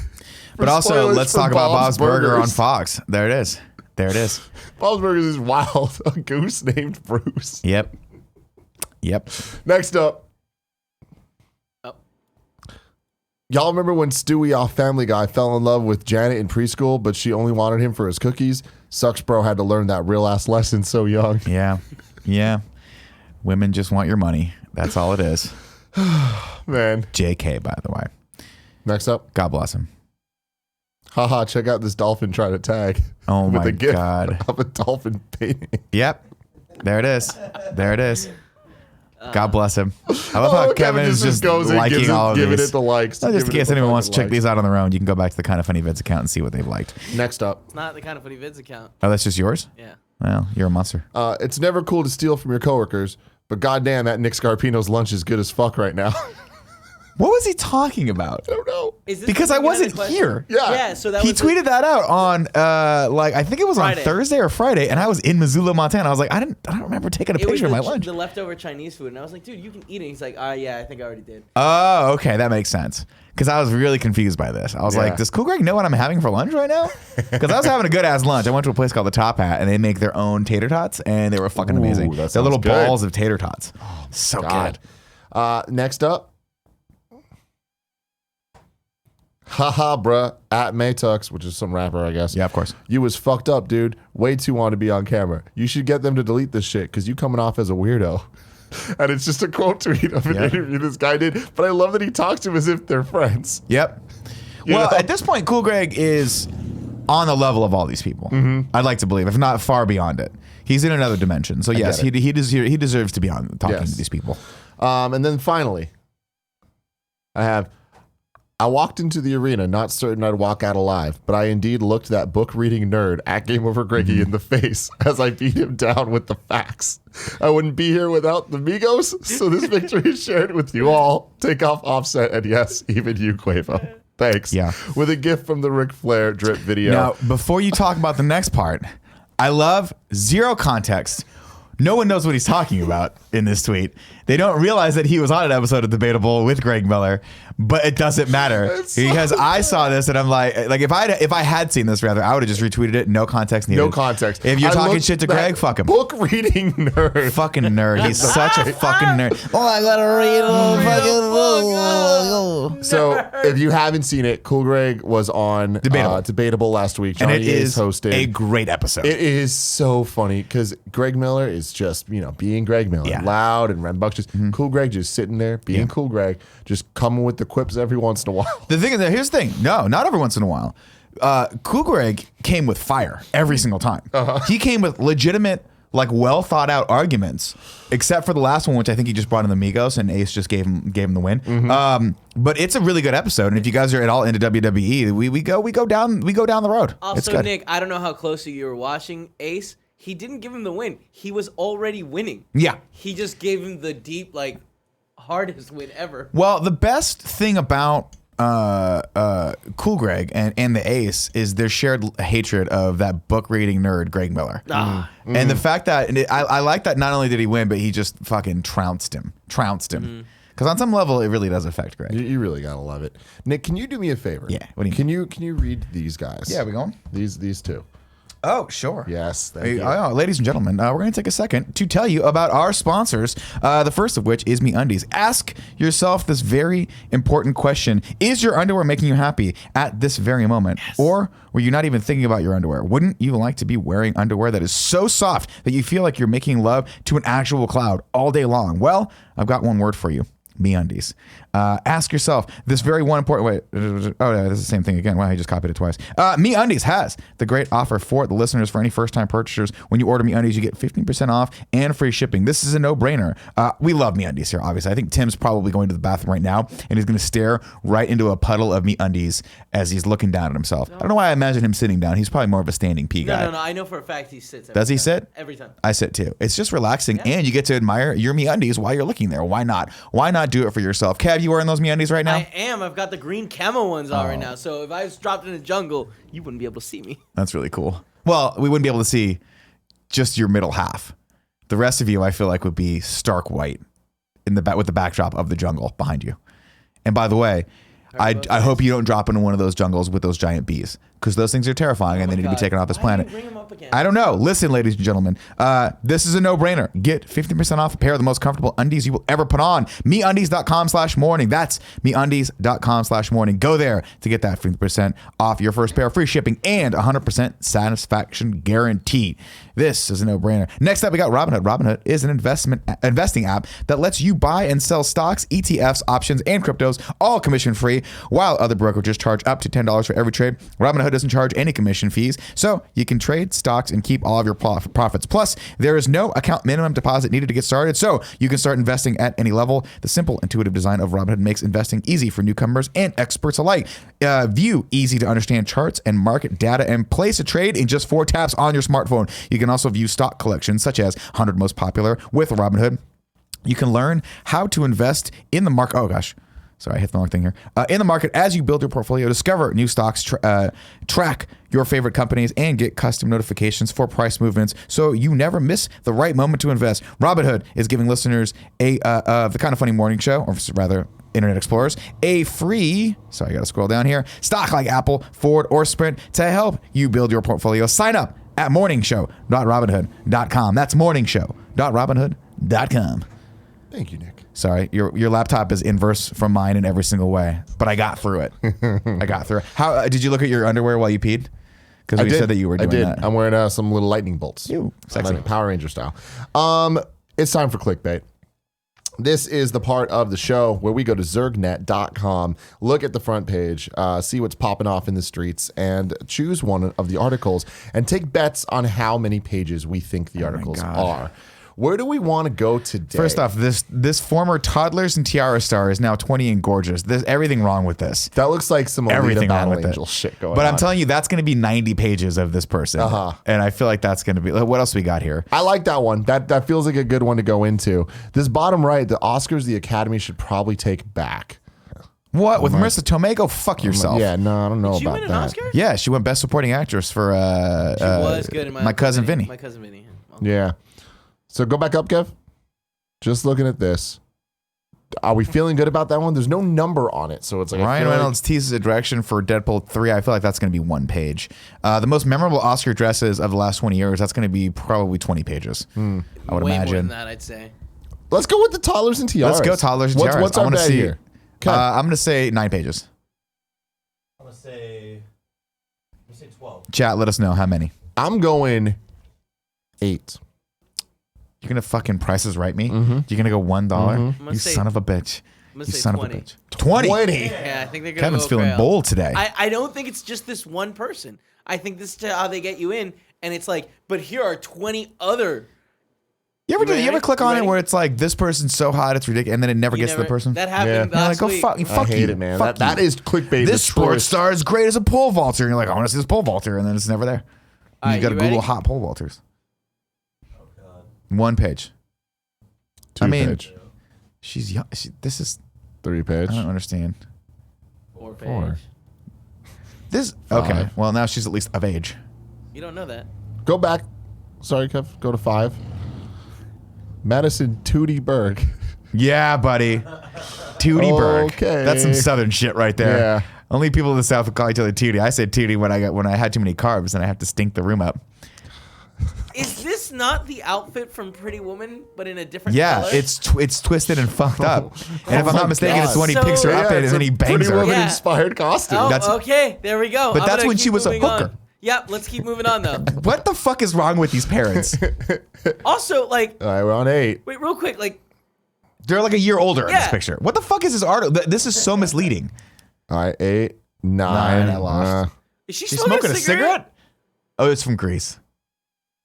But For also, spoilers let's for talk about Bob's Burger on Burgers. Fox. There it is. There it is. Bob's Burgers is wild. A goose named Bruce. Yep. Yep. Next up. Oh. Y'all remember when Stewie off Family Guy fell in love with Janet in preschool, but she only wanted him for his cookies? Sucks bro had to learn that real ass lesson so young. Yeah. Yeah. Women just want your money. That's all it is. Man. JK, by the way. Next up. God bless him. Haha, check out this dolphin trying to tag. Oh with my a gift God. of a dolphin painting. Yep. There it is. There it is. God bless him. I love how Kevin is just goes in, liking all of giving these. it the likes. Just in giving it case the anyone wants to fucking check these likes. out on their own, you can go back to the Kind of Funny Vids account and see what they've liked. Next up. It's not the Kind of Funny Vids account. Oh, that's just yours? Yeah. Well, you're a monster. It's never cool to steal from your coworkers, but goddamn, that Nick Scarpino's lunch is good as fuck right now. What was he talking about? I don't know. Is this Because the I beginning of the wasn't question? here. Yeah. Yeah, so that He was the- tweeted that out on I think it was Friday. on Thursday or Friday, and I was in Missoula, Montana. I was like, I don't remember taking a It was picture of my the, lunch. the leftover Chinese food, and I was like, dude, you can eat it. He's like, yeah, I think I already did. Oh, okay, that makes sense. Because I was really confused by this. I was Yeah. like, does Cool Greg know what I'm having for lunch right now? Because I was having a good ass lunch. I went to a place called the Top Hat, and they make their own tater tots, and they were fucking Ooh, amazing. that They're sounds little good. balls of tater tots. So God. good. Next up. Haha, bruh. At Maytux, which is some rapper, I guess. Yeah, of course. You was fucked up, dude. Way too on to be on camera. You should get them to delete this shit because you coming off as a weirdo. And it's just a quote tweet of an Yeah. interview this guy did. But I love that he talks to him as if they're friends. Yep. You Well, know? at this point, Cool Greg is on the level of all these people. I'd like to believe, if not far beyond it. He's in another dimension. So yes, get he deserves to be on talking Yes. to these people. And then finally, I walked into the arena not certain I'd walk out alive, but I indeed looked that book reading nerd at Game Over Greggy in the face as I beat him down with the facts. I wouldn't be here without the Migos, so this victory is shared with you all. Take off Offset, and yes, even you, Quavo. Thanks. Yeah. With a gift from the Ric Flair drip video. Now, before you talk about the next part, I love zero context. No one knows what he's talking about in this tweet. They don't realize that he was on an episode of Debatable with Greg Miller, but it doesn't matter because I saw this and I'm like if I had seen this rather, I would have just retweeted it. No context needed. No context. If you're I talking looked shit to that Greg, fuck him. Book reading nerd. Fucking nerd. He's such a fucking nerd. Oh, I gotta read fucking. So if you haven't seen it, Cool Greg was on Debatable last week. And Johnny it is hosted. a great episode. It is so funny because Greg Miller is just, being Greg Miller. Yeah. Loud and rambunctious. Cool Greg just sitting there, being Cool Greg, just coming with the quips every once in a while. The thing is, here's the thing. No, not every once in a while. Cool Greg came with fire every single time. He came with legitimate, well thought out arguments, except for the last one, which I think he just brought in the Migos, and Ace just gave him the win. But it's a really good episode, and if you guys are at all into WWE, we go down the road. It's Also, good. Nick, I don't know how closely you were watching Ace. He didn't give him the win. He was already winning. Yeah. He just gave him the deep, hardest win ever. Well, the best thing about Cool Greg and the Ace is their shared hatred of that book reading nerd Greg Miller. And the fact that I like that not only did he win, but he just fucking trounced him. Because on some level, it really does affect Greg. You really gotta love it. Nick, can you do me a favor? Yeah, what do you mean? Can you read these guys? Yeah, we going? These two. Oh, sure. Yes. Thank you. Ladies and gentlemen, we're going to take a second to tell you about our sponsors. The first of which is MeUndies. Ask yourself this very important question. Is your underwear making you happy at this very moment? Yes. Or were you not even thinking about your underwear? Wouldn't you like to be wearing underwear that is so soft that you feel like you're making love to an actual cloud all day long? Well, I've got one word for you. MeUndies. Ask yourself this very one important way. Oh, yeah, this is the same thing again. Wow, I just copied it twice. MeUndies has the great offer for the listeners for any first-time purchasers. When you order MeUndies, you get 15% off and free shipping. This is a no-brainer. We love MeUndies here, obviously. I think Tim's probably going to the bathroom right now, and he's going to stare right into a puddle of MeUndies as he's looking down at himself. I don't know why I imagine him sitting down. He's probably more of a standing pee guy. No. I know for a fact he sits. Does he sit? Every time. I sit too. It's just relaxing, and you get to admire your MeUndies while you're looking there. Why not? Why not do it for yourself? Kev, you wearing those MeUndies right now? I am. I've got the green camo ones on right now. So if I was dropped in the jungle, you wouldn't be able to see me. That's really cool. Well, we wouldn't be able to see just your middle half. The rest of you, I feel like, would be stark white in the with the backdrop of the jungle behind you. And by the way, I hope you don't drop into one of those jungles with those giant bees, because those things are terrifying and they need to be taken off this planet. Bring him up again. I don't know. Listen, ladies and gentlemen, this is a no-brainer. Get 50% off a pair of the most comfortable undies you will ever put on. MeUndies.com/morning. That's MeUndies.com/morning. Go there to get that 50% off your first pair, free shipping, and 100% satisfaction guaranteed. This is a no-brainer. Next up, we got Robinhood. Robinhood is an investing app that lets you buy and sell stocks, ETFs, options, and cryptos, all commission-free, while other brokerages charge up to $10 for every trade. Robinhood doesn't charge any commission fees, so you can trade stocks and keep all of your profits. Plus, there is no account minimum deposit needed to get started, so you can start investing at any level. The simple, intuitive design of Robinhood makes investing easy for newcomers and experts alike. View easy-to-understand charts and market data and place a trade in just 4 taps on your smartphone. You can also view stock collections, such as 100 most popular with Robinhood. You can learn how to invest in the market. Oh, gosh. Sorry, I hit the wrong thing here. In the market as you build your portfolio, discover new stocks, track your favorite companies, and get custom notifications for price movements so you never miss the right moment to invest. Robinhood is giving listeners the Kind of Funny morning show, or rather, Internet Explorers, a free, sorry, I gotta scroll down here, stock like Apple, Ford, or Sprint to help you build your portfolio. Sign up at morningshow.robinhood.com. That's morningshow.robinhood.com. Thank you, Nick. Sorry, your laptop is inverse from mine in every single way, but I got through it. How did you look at your underwear while you peed? Because you said that you were doing that. I'm wearing some little lightning bolts. Ew, sexy. Like Power Ranger style. It's time for clickbait. This is the part of the show where we go to zergnet.com, look at the front page, see what's popping off in the streets, and choose one of the articles and take bets on how many pages we think the articles are. Where do we want to go today? First off, this former Toddlers and Tiara star is now 20 and gorgeous. There's everything wrong with this. That looks like some everything Battle wrong with Angel it. shit going on. But I'm telling you, that's going to be 90 pages of this person. And I feel like that's going to be... What else we got here? I like that one. That feels like a good one to go into. This bottom right, the Oscars the Academy should probably take back. What? With Marissa Tomei? Go fuck yourself. Yeah, no, I don't know Did about she win that. an Oscar? Yeah, she won Best Supporting Actress for She was good in My Cousin Vinny. My Cousin Vinny. Yeah. So go back up, Kev. Just looking at this. Are we feeling good about that one? There's no number on it, so it's like Ryan Reynolds teases a direction for Deadpool 3. I feel like that's going to be 1 page. The most memorable Oscar dresses of the last 20 years, that's going to be probably 20 pages. I would Way imagine. more than that, I'd say. Let's go with the toddlers and tiaras. Let's go toddlers and tiaras. What's our bet here? I'm going to say 9 pages. I'm gonna say 12. Chat, let us know how many. I'm going 8. You're going to fucking Prices Right me? You're going to go $1? You son of a bitch. I'm gonna You say son 20. of a bitch. 20? Yeah, I think they're gonna Kevin's go feeling Grail. bold today. I don't think it's just this one person. I think this is how they get you in, and it's like, but here are 20 other. You ever click on it ready? where it's like, this person's so hot, it's ridiculous, and then it never You gets to the person? That happened You're like, last go week. fuck I hate you. it, man. Fuck That you. is clickbait. This the sports truest. star is great as a pole vaulter. And you're like, I want to see this pole vaulter. And then it's never there. All You right, got to you Google ready? hot pole vaulters. Oh god. 1 page. 2 I mean, page. She's young. This is, 3 page. I don't understand. 4 page. 4. This, okay. 5. Well, now she's at least of age. You don't know that. Go back. Sorry, Kev. Go to 5. Madison Tootie Berg. Yeah, buddy. Tootie Berg. Okay. That's some southern shit right there. Yeah. Only people in the South would call each other Tootie. I said Tootie when I had too many carbs and I have to stink the room up. Is this not the outfit from Pretty Woman, but in a different Yeah, color? it's twisted and fucked up. And if I'm not mistaken, God. it's the one he So- picks her up in and it's then a he bangs Pretty her. Woman Yeah. inspired costume. Oh, That's- okay. There we go. But I'm that's gonna when keep she was a moving on. hooker. Yep, let's keep moving on, though. What the fuck is wrong with these parents? Also, like, All right, we're on 8. wait, real quick, like, They're like a year older in this Yeah. picture. What the fuck is this article? This is so misleading. All right, 8, 9. I lost. is she She's smoking smoking a cigarette? Oh, it's from Greece.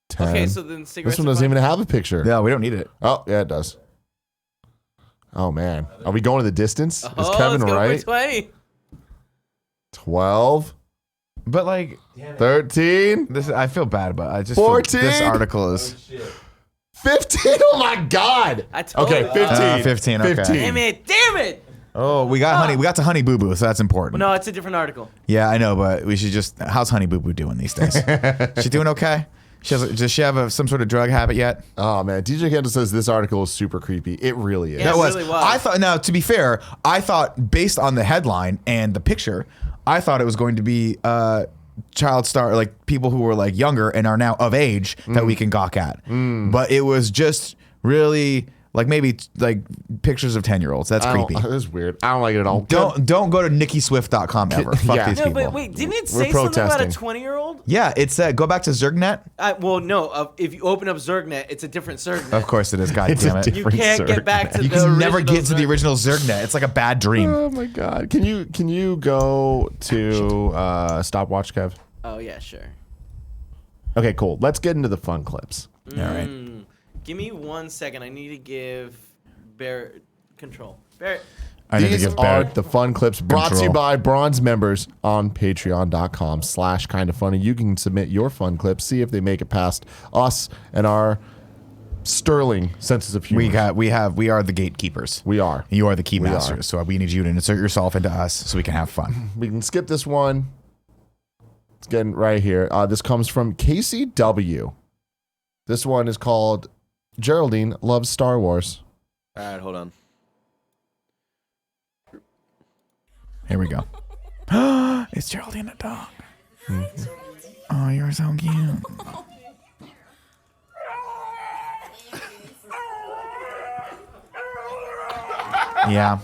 10. Okay, so then cigarettes. This one doesn't even have a picture. No, we don't need it. Oh, yeah, it does. Oh, man. Are we going to the distance? Is Oh, Kevin let's go right? for 20. 12, But like, 13, I feel bad, but I just 14? feel this article is. Shit. 15. Oh, my God. I told Okay, you. 15. 15, okay. 15. Damn it! Damn it! Oh, we got honey. We got to Honey Boo Boo, so that's important. No, it's a different article. Yeah, I know, but we should just. How's Honey Boo Boo doing these days? She doing okay? Does she have some sort of drug habit yet? Oh, man. DJ Kendall says this article is super creepy. It really is. Yeah. That was. really was. I thought. Now, to be fair, I thought based on the headline and the picture, I thought it was going to be child star, like people who were like younger and are now of age that we can gawk at. But it was just really like maybe like pictures of 10-year-olds. That's creepy. That's weird. I don't like it at all. Don't go to nickyswift.com ever. Fuck these No, people. but wait, didn't it say something about a 20-year-old? Yeah, it said go back to Zergnet. Well, no. If you open up Zergnet, it's a different Zergnet. Of course it is. God It's damn a it. You can't get back to You the can never original get to the Zergnet. original Zergnet. It's like a bad dream. Oh my god. Can you go to stopwatch, Kev? Oh yeah, sure. Okay, cool. Let's get into the fun clips. All right. Give me 1 second. I need to give Barrett control. Barrett. I need to These give are Barrett the fun clips brought to you control. by bronze members on patreon.com/kindafunny. You can submit your fun clips, see if they make it past us and our sterling senses of humor. We are the gatekeepers. We are. You are the key We are. masters. So we need you to insert yourself into us so we can have fun. We can skip this one. It's getting right here. This comes from Casey W. This one is called Geraldine Loves Star Wars. All right, hold on. Here we go. It's Geraldine the dog. Oh, you're so cute. Yeah.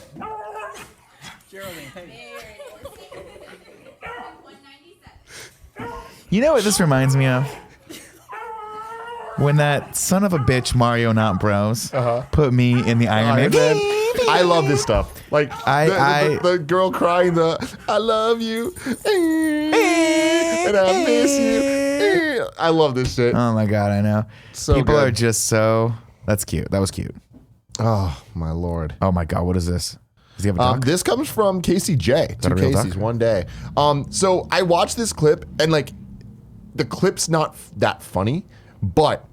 You know what this reminds me of? When that son of a bitch Mario Not Bros put me in the Iron Man. I love this stuff. Like the girl crying the I love you and I miss you. I love this shit. Oh my god, I know. So People good. are just so. That's cute. That was cute. Oh my lord. Oh my god, what is this? Does he have a duck? This comes from Casey J. that Two a real Caseys, duck? one day. So I watched this clip and like the clip's not that funny, but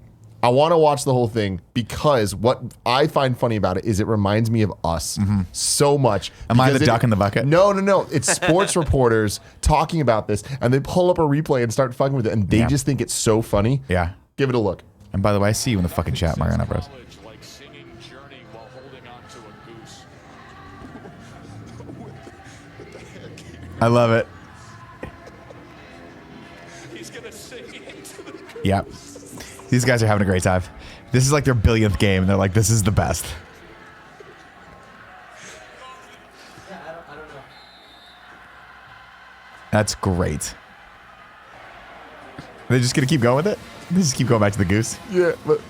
I want to watch the whole thing because what I find funny about it is it reminds me of us so much. Am I the because duck in the bucket? No. It's sports reporters talking about this and they pull up a replay and start fucking with it and they Yeah. just think it's so funny. Yeah. Give it a look. And by the way, I see you in the fucking chat, Mario Not Bros. Like singing Journey while holding on to a goose. I love it. He's gonna sing into the goose. Yep. These guys are having a great time. This is like their billionth game. And they're like, this is the best. Yeah, I don't know. That's great. They're just going to keep going with it? They just keep going back to the goose? Yeah, but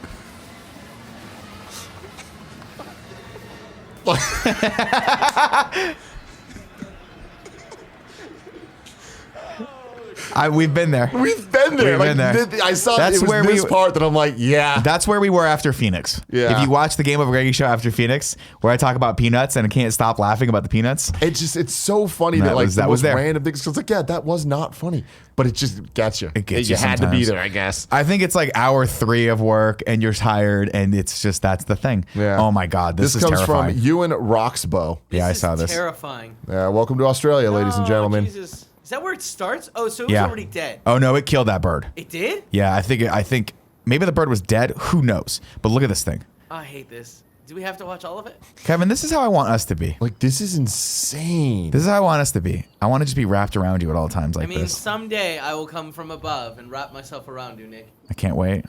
We've been there. we've been there. We've Like, been there. I saw That's it was where this we- part that I'm like, yeah. That's where we were after Phoenix. Yeah. If you watch the Game of Greggy show after Phoenix, where I talk about peanuts and I can't stop laughing about the peanuts. It's so funny that That like was- the that was most there. random things. 'Cause it's like, yeah, that was not funny, but it just gets you. It gets you you had to be sometimes. there, I guess. I think it's like hour 3 of work and you're tired and it's just, that's the thing. Yeah. Oh my God. This is comes terrifying. from Ewan Roxbow. Yeah, I This saw is this. terrifying. Welcome to Australia, ladies and Oh, gentlemen. Jesus. Is that where it starts? Oh, so it was Yeah. already dead. Oh no, it killed that bird. It did? Yeah, I think maybe the bird was dead. Who knows? But look at this thing. I hate this. Do we have to watch all of it? Kevin, this is how I want us to be. Like, this is insane. This is how I want us to be. I want to just be wrapped around you at all times like I mean, this. someday I will come from above and wrap myself around you, Nick. I can't wait.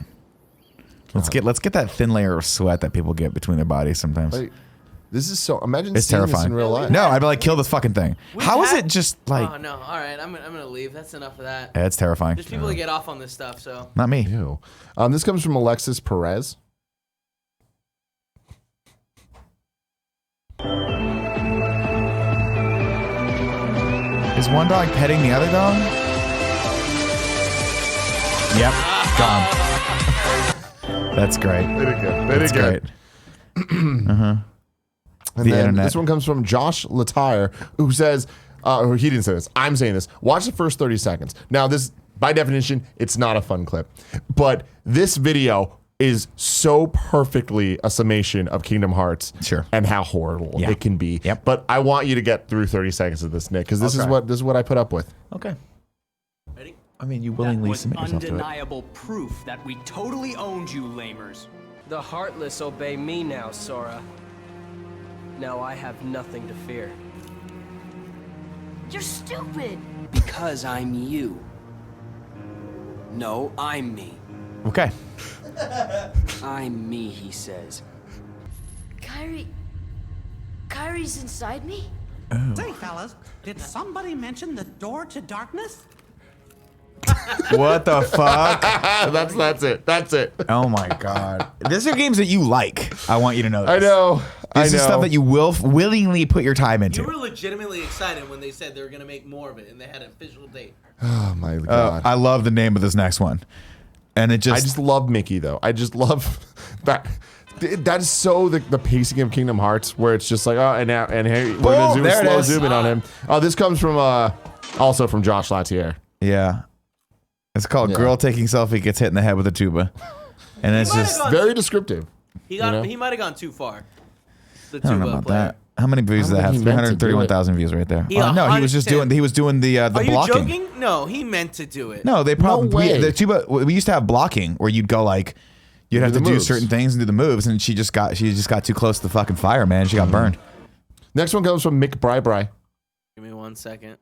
Let's get that thin layer of sweat that people get between their bodies sometimes. Like, this is so. Imagine It's seeing this terrifying. in real life. No, I'd be like, kill this fucking thing. We've How is had- it just like? Oh no! All right, I'm gonna leave. That's enough of that. Yeah, it's terrifying. There's people that get off on this stuff, so. Not me. Ew. This comes from Alexis Perez. Is one dog petting the other dog? Yep, gone. That's great. They did good. They That's did good. great. And The then internet. this one comes from Josh Latire, who says, or he didn't say this. I'm saying this. Watch the first 30 seconds. Now, this, by definition, it's not a fun clip, but this video is so perfectly a summation of Kingdom Hearts Sure. and how horrible Yeah. it can be. Yep. But I want you to get through 30 seconds of this, Nick, because this is what I put up with. Okay. Ready? I mean, you That willingly was submit yourself to it. undeniable proof that we totally owned you, lamers. The Heartless obey me now, Sora. Now I have nothing to fear. You're stupid. Because I'm you. No, I'm me. Okay. I'm me, he says. Kyrie's inside me? Say, fellas, did somebody mention the door to darkness? What the fuck? That's it. That's it. Oh my god. These are games that you like. I want you to know this. I know. This is stuff that you will willingly put your time into. You were legitimately excited when they said they were going to make more of it, and they had an official date. Oh my god. I love the name of this next one. And it just... I just love Mickey, though. I just love that. That is so the pacing of Kingdom Hearts, where it's just like, oh, and now, and here, we're going to do a slow zoom in on him. Oh, this comes from, also from Josh Latier. Yeah. It's called Girl Taking Selfie Gets Hit in the Head with a Tuba. And it's just... very descriptive. He might have gone too far. The I don't know tuba about player. that. How many views does that have? 331,000 views right there. No, he was just doing the Are you blocking. joking? No, he meant to do it. No, they probably No way. the tuba. We used to have blocking where you'd go like you'd have to do moves. certain things and do the moves, and she just got too close to the fucking fire, man. She got burned. Next one comes from Mick Bri. Give me 1 second.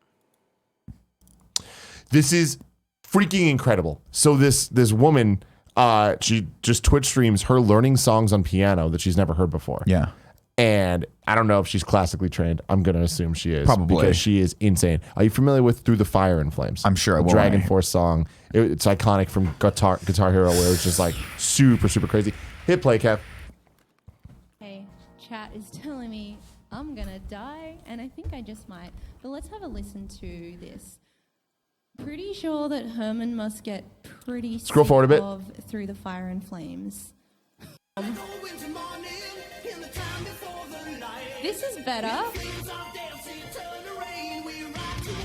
This is freaking incredible. So this woman, she just Twitch streams her learning songs on piano that she's never heard before. Yeah. And I don't know if she's classically trained. I'm going to assume she is. Probably. Because she is insane. Are you familiar with Through the Fire and Flames? I'm sure I will. Dragon Force song. It's iconic from Guitar Hero, where it's just like super, super crazy. Hit play, Kev. Hey, chat is telling me I'm going to die, and I think I just might. But let's have a listen to this. Pretty sure that Herman must get pretty Scroll forward a bit. of Through the Fire and Flames. This is better.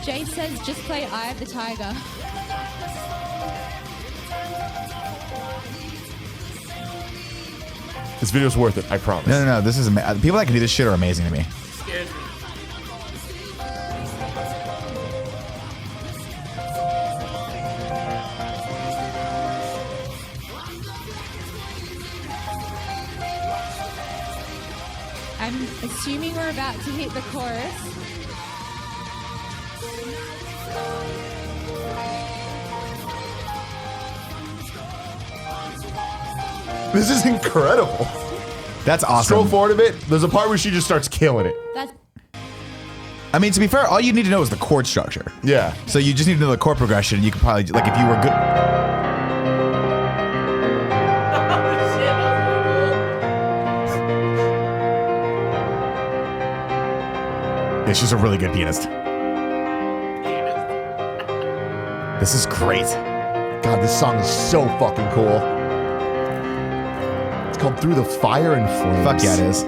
Jay says just play Eye of the Tiger. This video's worth it, I promise. No. This is people that can do this shit are amazing to me. Scares me. I'm assuming we're about to hit the chorus. This is incredible. That's awesome. Scroll forward a bit. There's a part where she just starts killing it. That's I mean, to be fair, all you need to know is the chord structure. Yeah. So you just need to know the chord progression. You could probably, like, if you were good. Yeah, she's a really good pianist. This is great. God, this song is so fucking cool. It's called Through the Fire and Flames. Fuck yeah, it is.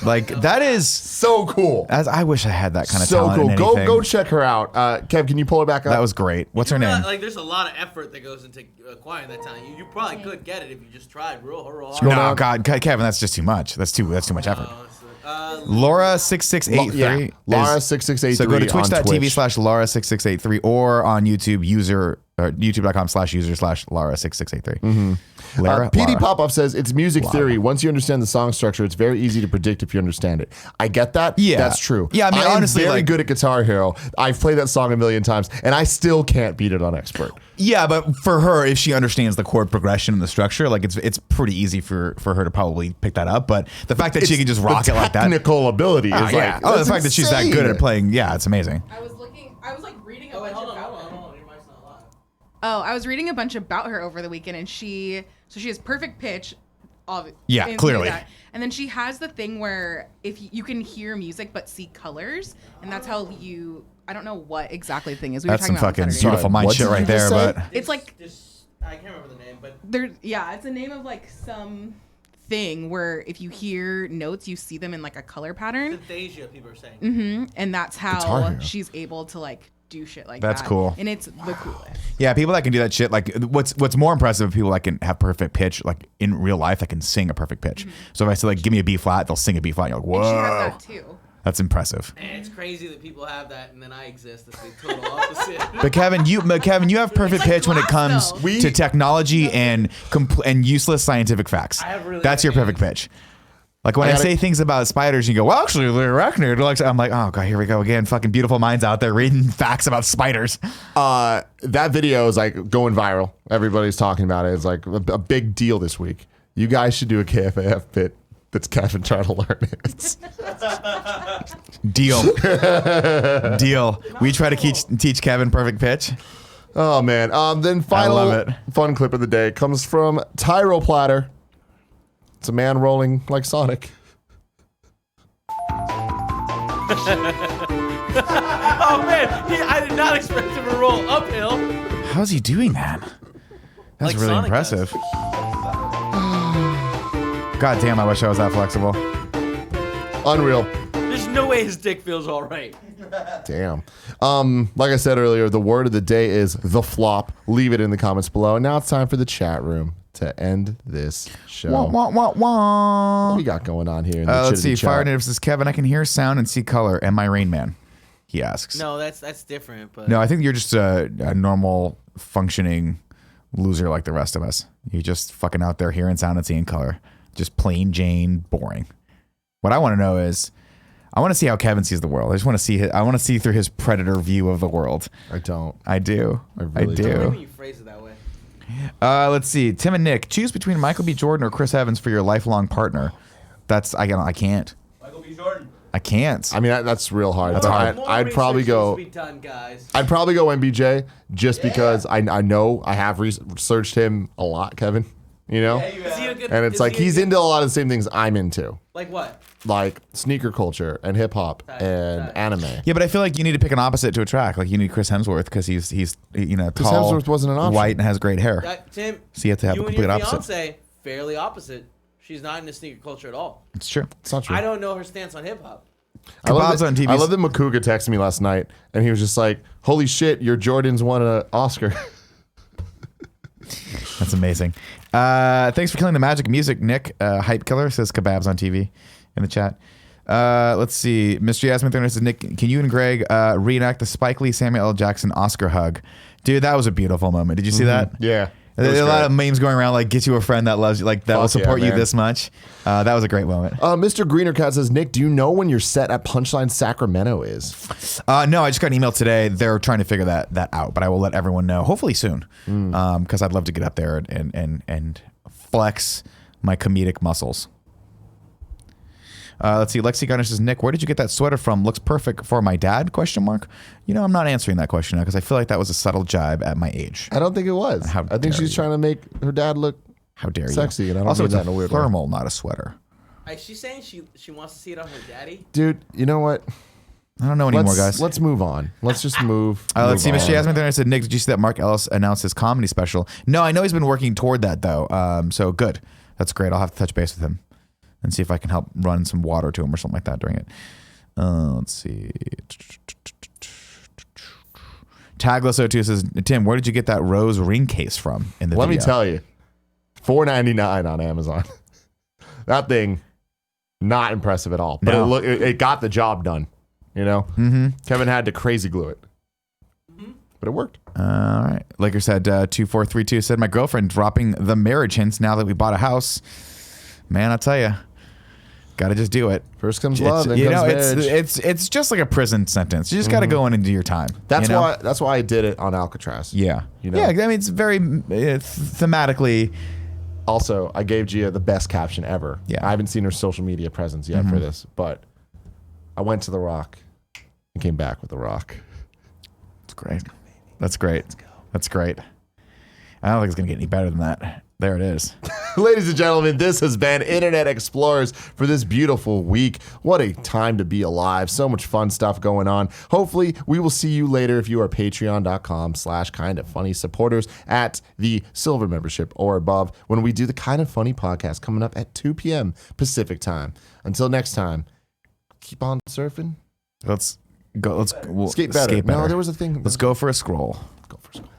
Like, that is so cool. I wish I had that kind of So talent. cool. In Go check her out. Kev, can you pull her back up? That was great. What's her name? Like, there's a lot of effort that goes into acquiring that talent. You probably could get it if you just tried real hard. No, God, Kevin, that's just too much. That's too much effort. Laura6683. Yeah, Laura6683. So go to on Twitch. twitch.tv/Laura6683 or on YouTube, youtube.com/user/Laura6683. PD Pop-Up says, it's music theory. Once you understand the song structure, it's very easy to predict if you understand it. I get that. Yeah. That's true. Yeah, I mean, honestly, I'm very like- good at Guitar Hero. I've played that song a million times, and I still can't beat it on Expert. Yeah, but for her, if she understands the chord progression and the structure, like it's pretty easy for her to probably pick that up. But the fact that she can just rock it like that, technical ability is yeah. like, The that's fact that she's that good insane. at playing, yeah, it's amazing. I was like reading a bunch about her. Hold on, your mic's not live. Oh, I was reading a bunch about her over the weekend, and she has perfect pitch. Yeah, clearly. And then she has the thing where if you can hear music but see colors, and that's how you. I don't know what exactly the thing is. We That's were some talking fucking about it Saturday. beautiful mind What shit did right you there, just say? but It's like I can't remember the name, but it's a name of like some thing where if you hear notes, you see them in like a color pattern. Synthesia, people are saying. And that's Guitar how Hero. she's able to like do shit like that. That's cool. And it's the coolest. yeah, people that can do that shit. Like, what's more impressive is people that can have perfect pitch, like in real life, that can sing a perfect pitch. So if I say like, give me a B flat, they'll sing a B flat. You're like, whoa, And she has that too. that's impressive. And it's crazy that people have that, and then I exist as the total opposite. But Kevin, you have perfect It's like pitch when it glass, comes though. to technology and useless scientific facts. I have really That's good your perfect hands. pitch. Like when I say things about spiders, you go, well, actually, they're arachnid. Like, I'm like, oh, God, here we go again. Fucking beautiful minds out there reading facts about spiders. That video is like going viral. Everybody's talking about it. It's like a big deal this week. You guys should do a KFAF bit that's Kevin trying to learn it. Deal. Deal. We try to teach Kevin perfect pitch. Oh, man. Then final fun clip of the day comes from Tyro Platter. It's a man rolling like Sonic. Oh, man. I did not expect him to roll uphill. How's he doing that? That's Like really Sonic impressive. God damn, I wish I was that flexible. Unreal. There's no way his dick feels all right. Damn. Like I said earlier, the word of the day is the flop. Leave it in the comments below. And now it's time for the chat room to end this show. Wah, wah, wah, wah. What we got going on here in the let's see. chat? Fire Native says, Kevin, I can hear sound and see color. Am I Rain Man? He asks. No, that's different. But No, I think you're just a normal functioning loser like the rest of us. You're just fucking out there hearing sound and seeing color. Just plain Jane boring. What I want to know is, I want to see how Kevin sees the world. I just want to see I want to see through his predator view of the world. I don't. I do. I really do. I like when you phrase it that way. Let's see. Tim and Nick, choose between Michael B. Jordan or Chris Evans for your lifelong partner. That's I can't. Michael B. Jordan. I can't. I mean, that's real hard. That's hard. I'd probably go. I'd probably go MBJ just because I know I have researched him a lot, Kevin. You know, and it's like he's into a lot of the same things I'm into. Like what? Like sneaker culture and hip hop and anime. Yeah, but I feel like you need to pick an opposite to attract. Like you need Chris Hemsworth because he's tall, Chris Hemsworth wasn't an option. white, and has great hair. Tim, So you have to have a complete and your opposite. fiance, fairly opposite. She's not into sneaker culture at all. It's true. It's not true. I don't know her stance on hip hop. I love Kebabs on TV. I love that Makuga texted me last night and he was just like, "Holy shit, your Jordans won an Oscar." That's amazing. Thanks for killing the magic music, Nick. Hype Killer says kebabs on TV in the chat. Let's see. Mr. Yasmin Thunder says, Nick, can you and Greg reenact the Spike Lee Samuel L. Jackson Oscar hug? Dude, that was a beautiful moment. Did you see that? Yeah. There's a lot of memes going around like, get you a friend that loves you, like that will support you this much. That was a great moment. Mr. Greener Cat says, Nick, do you know when your set at Punchline Sacramento is? No, I just got an email today. They're trying to figure that out, but I will let everyone know hopefully soon. Because I'd love to get up there and flex my comedic muscles. Let's see. Lexi Gunner says, Nick, where did you get that sweater from? Looks perfect for my dad? ? You know, I'm not answering that question now because I feel like that was a subtle jibe at my age. I don't think it was. I think she's trying to make her dad look sexy. And I don't also, mean it's that in a weird way. thermal, not a sweater. Is she saying she wants to see it on her daddy? Dude, you know what? I don't know anymore, guys. Let's move on. Let's just move. Let's see. on. Mr. Yasmin there said, Nick, did you see that Mark Ellis announced his comedy special? No, I know he's been working toward that, though. So good. That's great. I'll have to touch base with him and see if I can help run some water to him or something like that during it. Let's see. Tagless02 says, Tim, where did you get that rose ring case from in the Let video? me tell you, $4.99 on Amazon. That thing, not impressive at all. But No. it got the job done. You know, Kevin had to crazy glue it, but it worked. All right. Laker said 2432 said, my girlfriend dropping the marriage hints now that we bought a house. Man, I'll tell you, got to just do it. First comes love, then comes marriage. It's just like a prison sentence. You just got to go in and do your time. That's why I did it on Alcatraz. Yeah. You know? Yeah, I mean, it's very thematically. Also, I gave Gia the best caption ever. Yeah. I haven't seen her social media presence yet for this, but I went to The Rock and came back with The Rock. It's great. That's great. That's great. I don't think it's going to get any better than that. There it is. Ladies and gentlemen, this has been Internet Explorerz for this beautiful week. What a time to be alive. So much fun stuff going on. Hopefully, we will see you later if you are patreon.com/kindoffunny supporters at the silver membership or above when we do the Kind of Funny podcast coming up at 2 p.m. Pacific time. Until next time, keep on surfing. Let's go. We'll skate better. Skate better. No, there was a thing. Let's go for a scroll. Go for a scroll.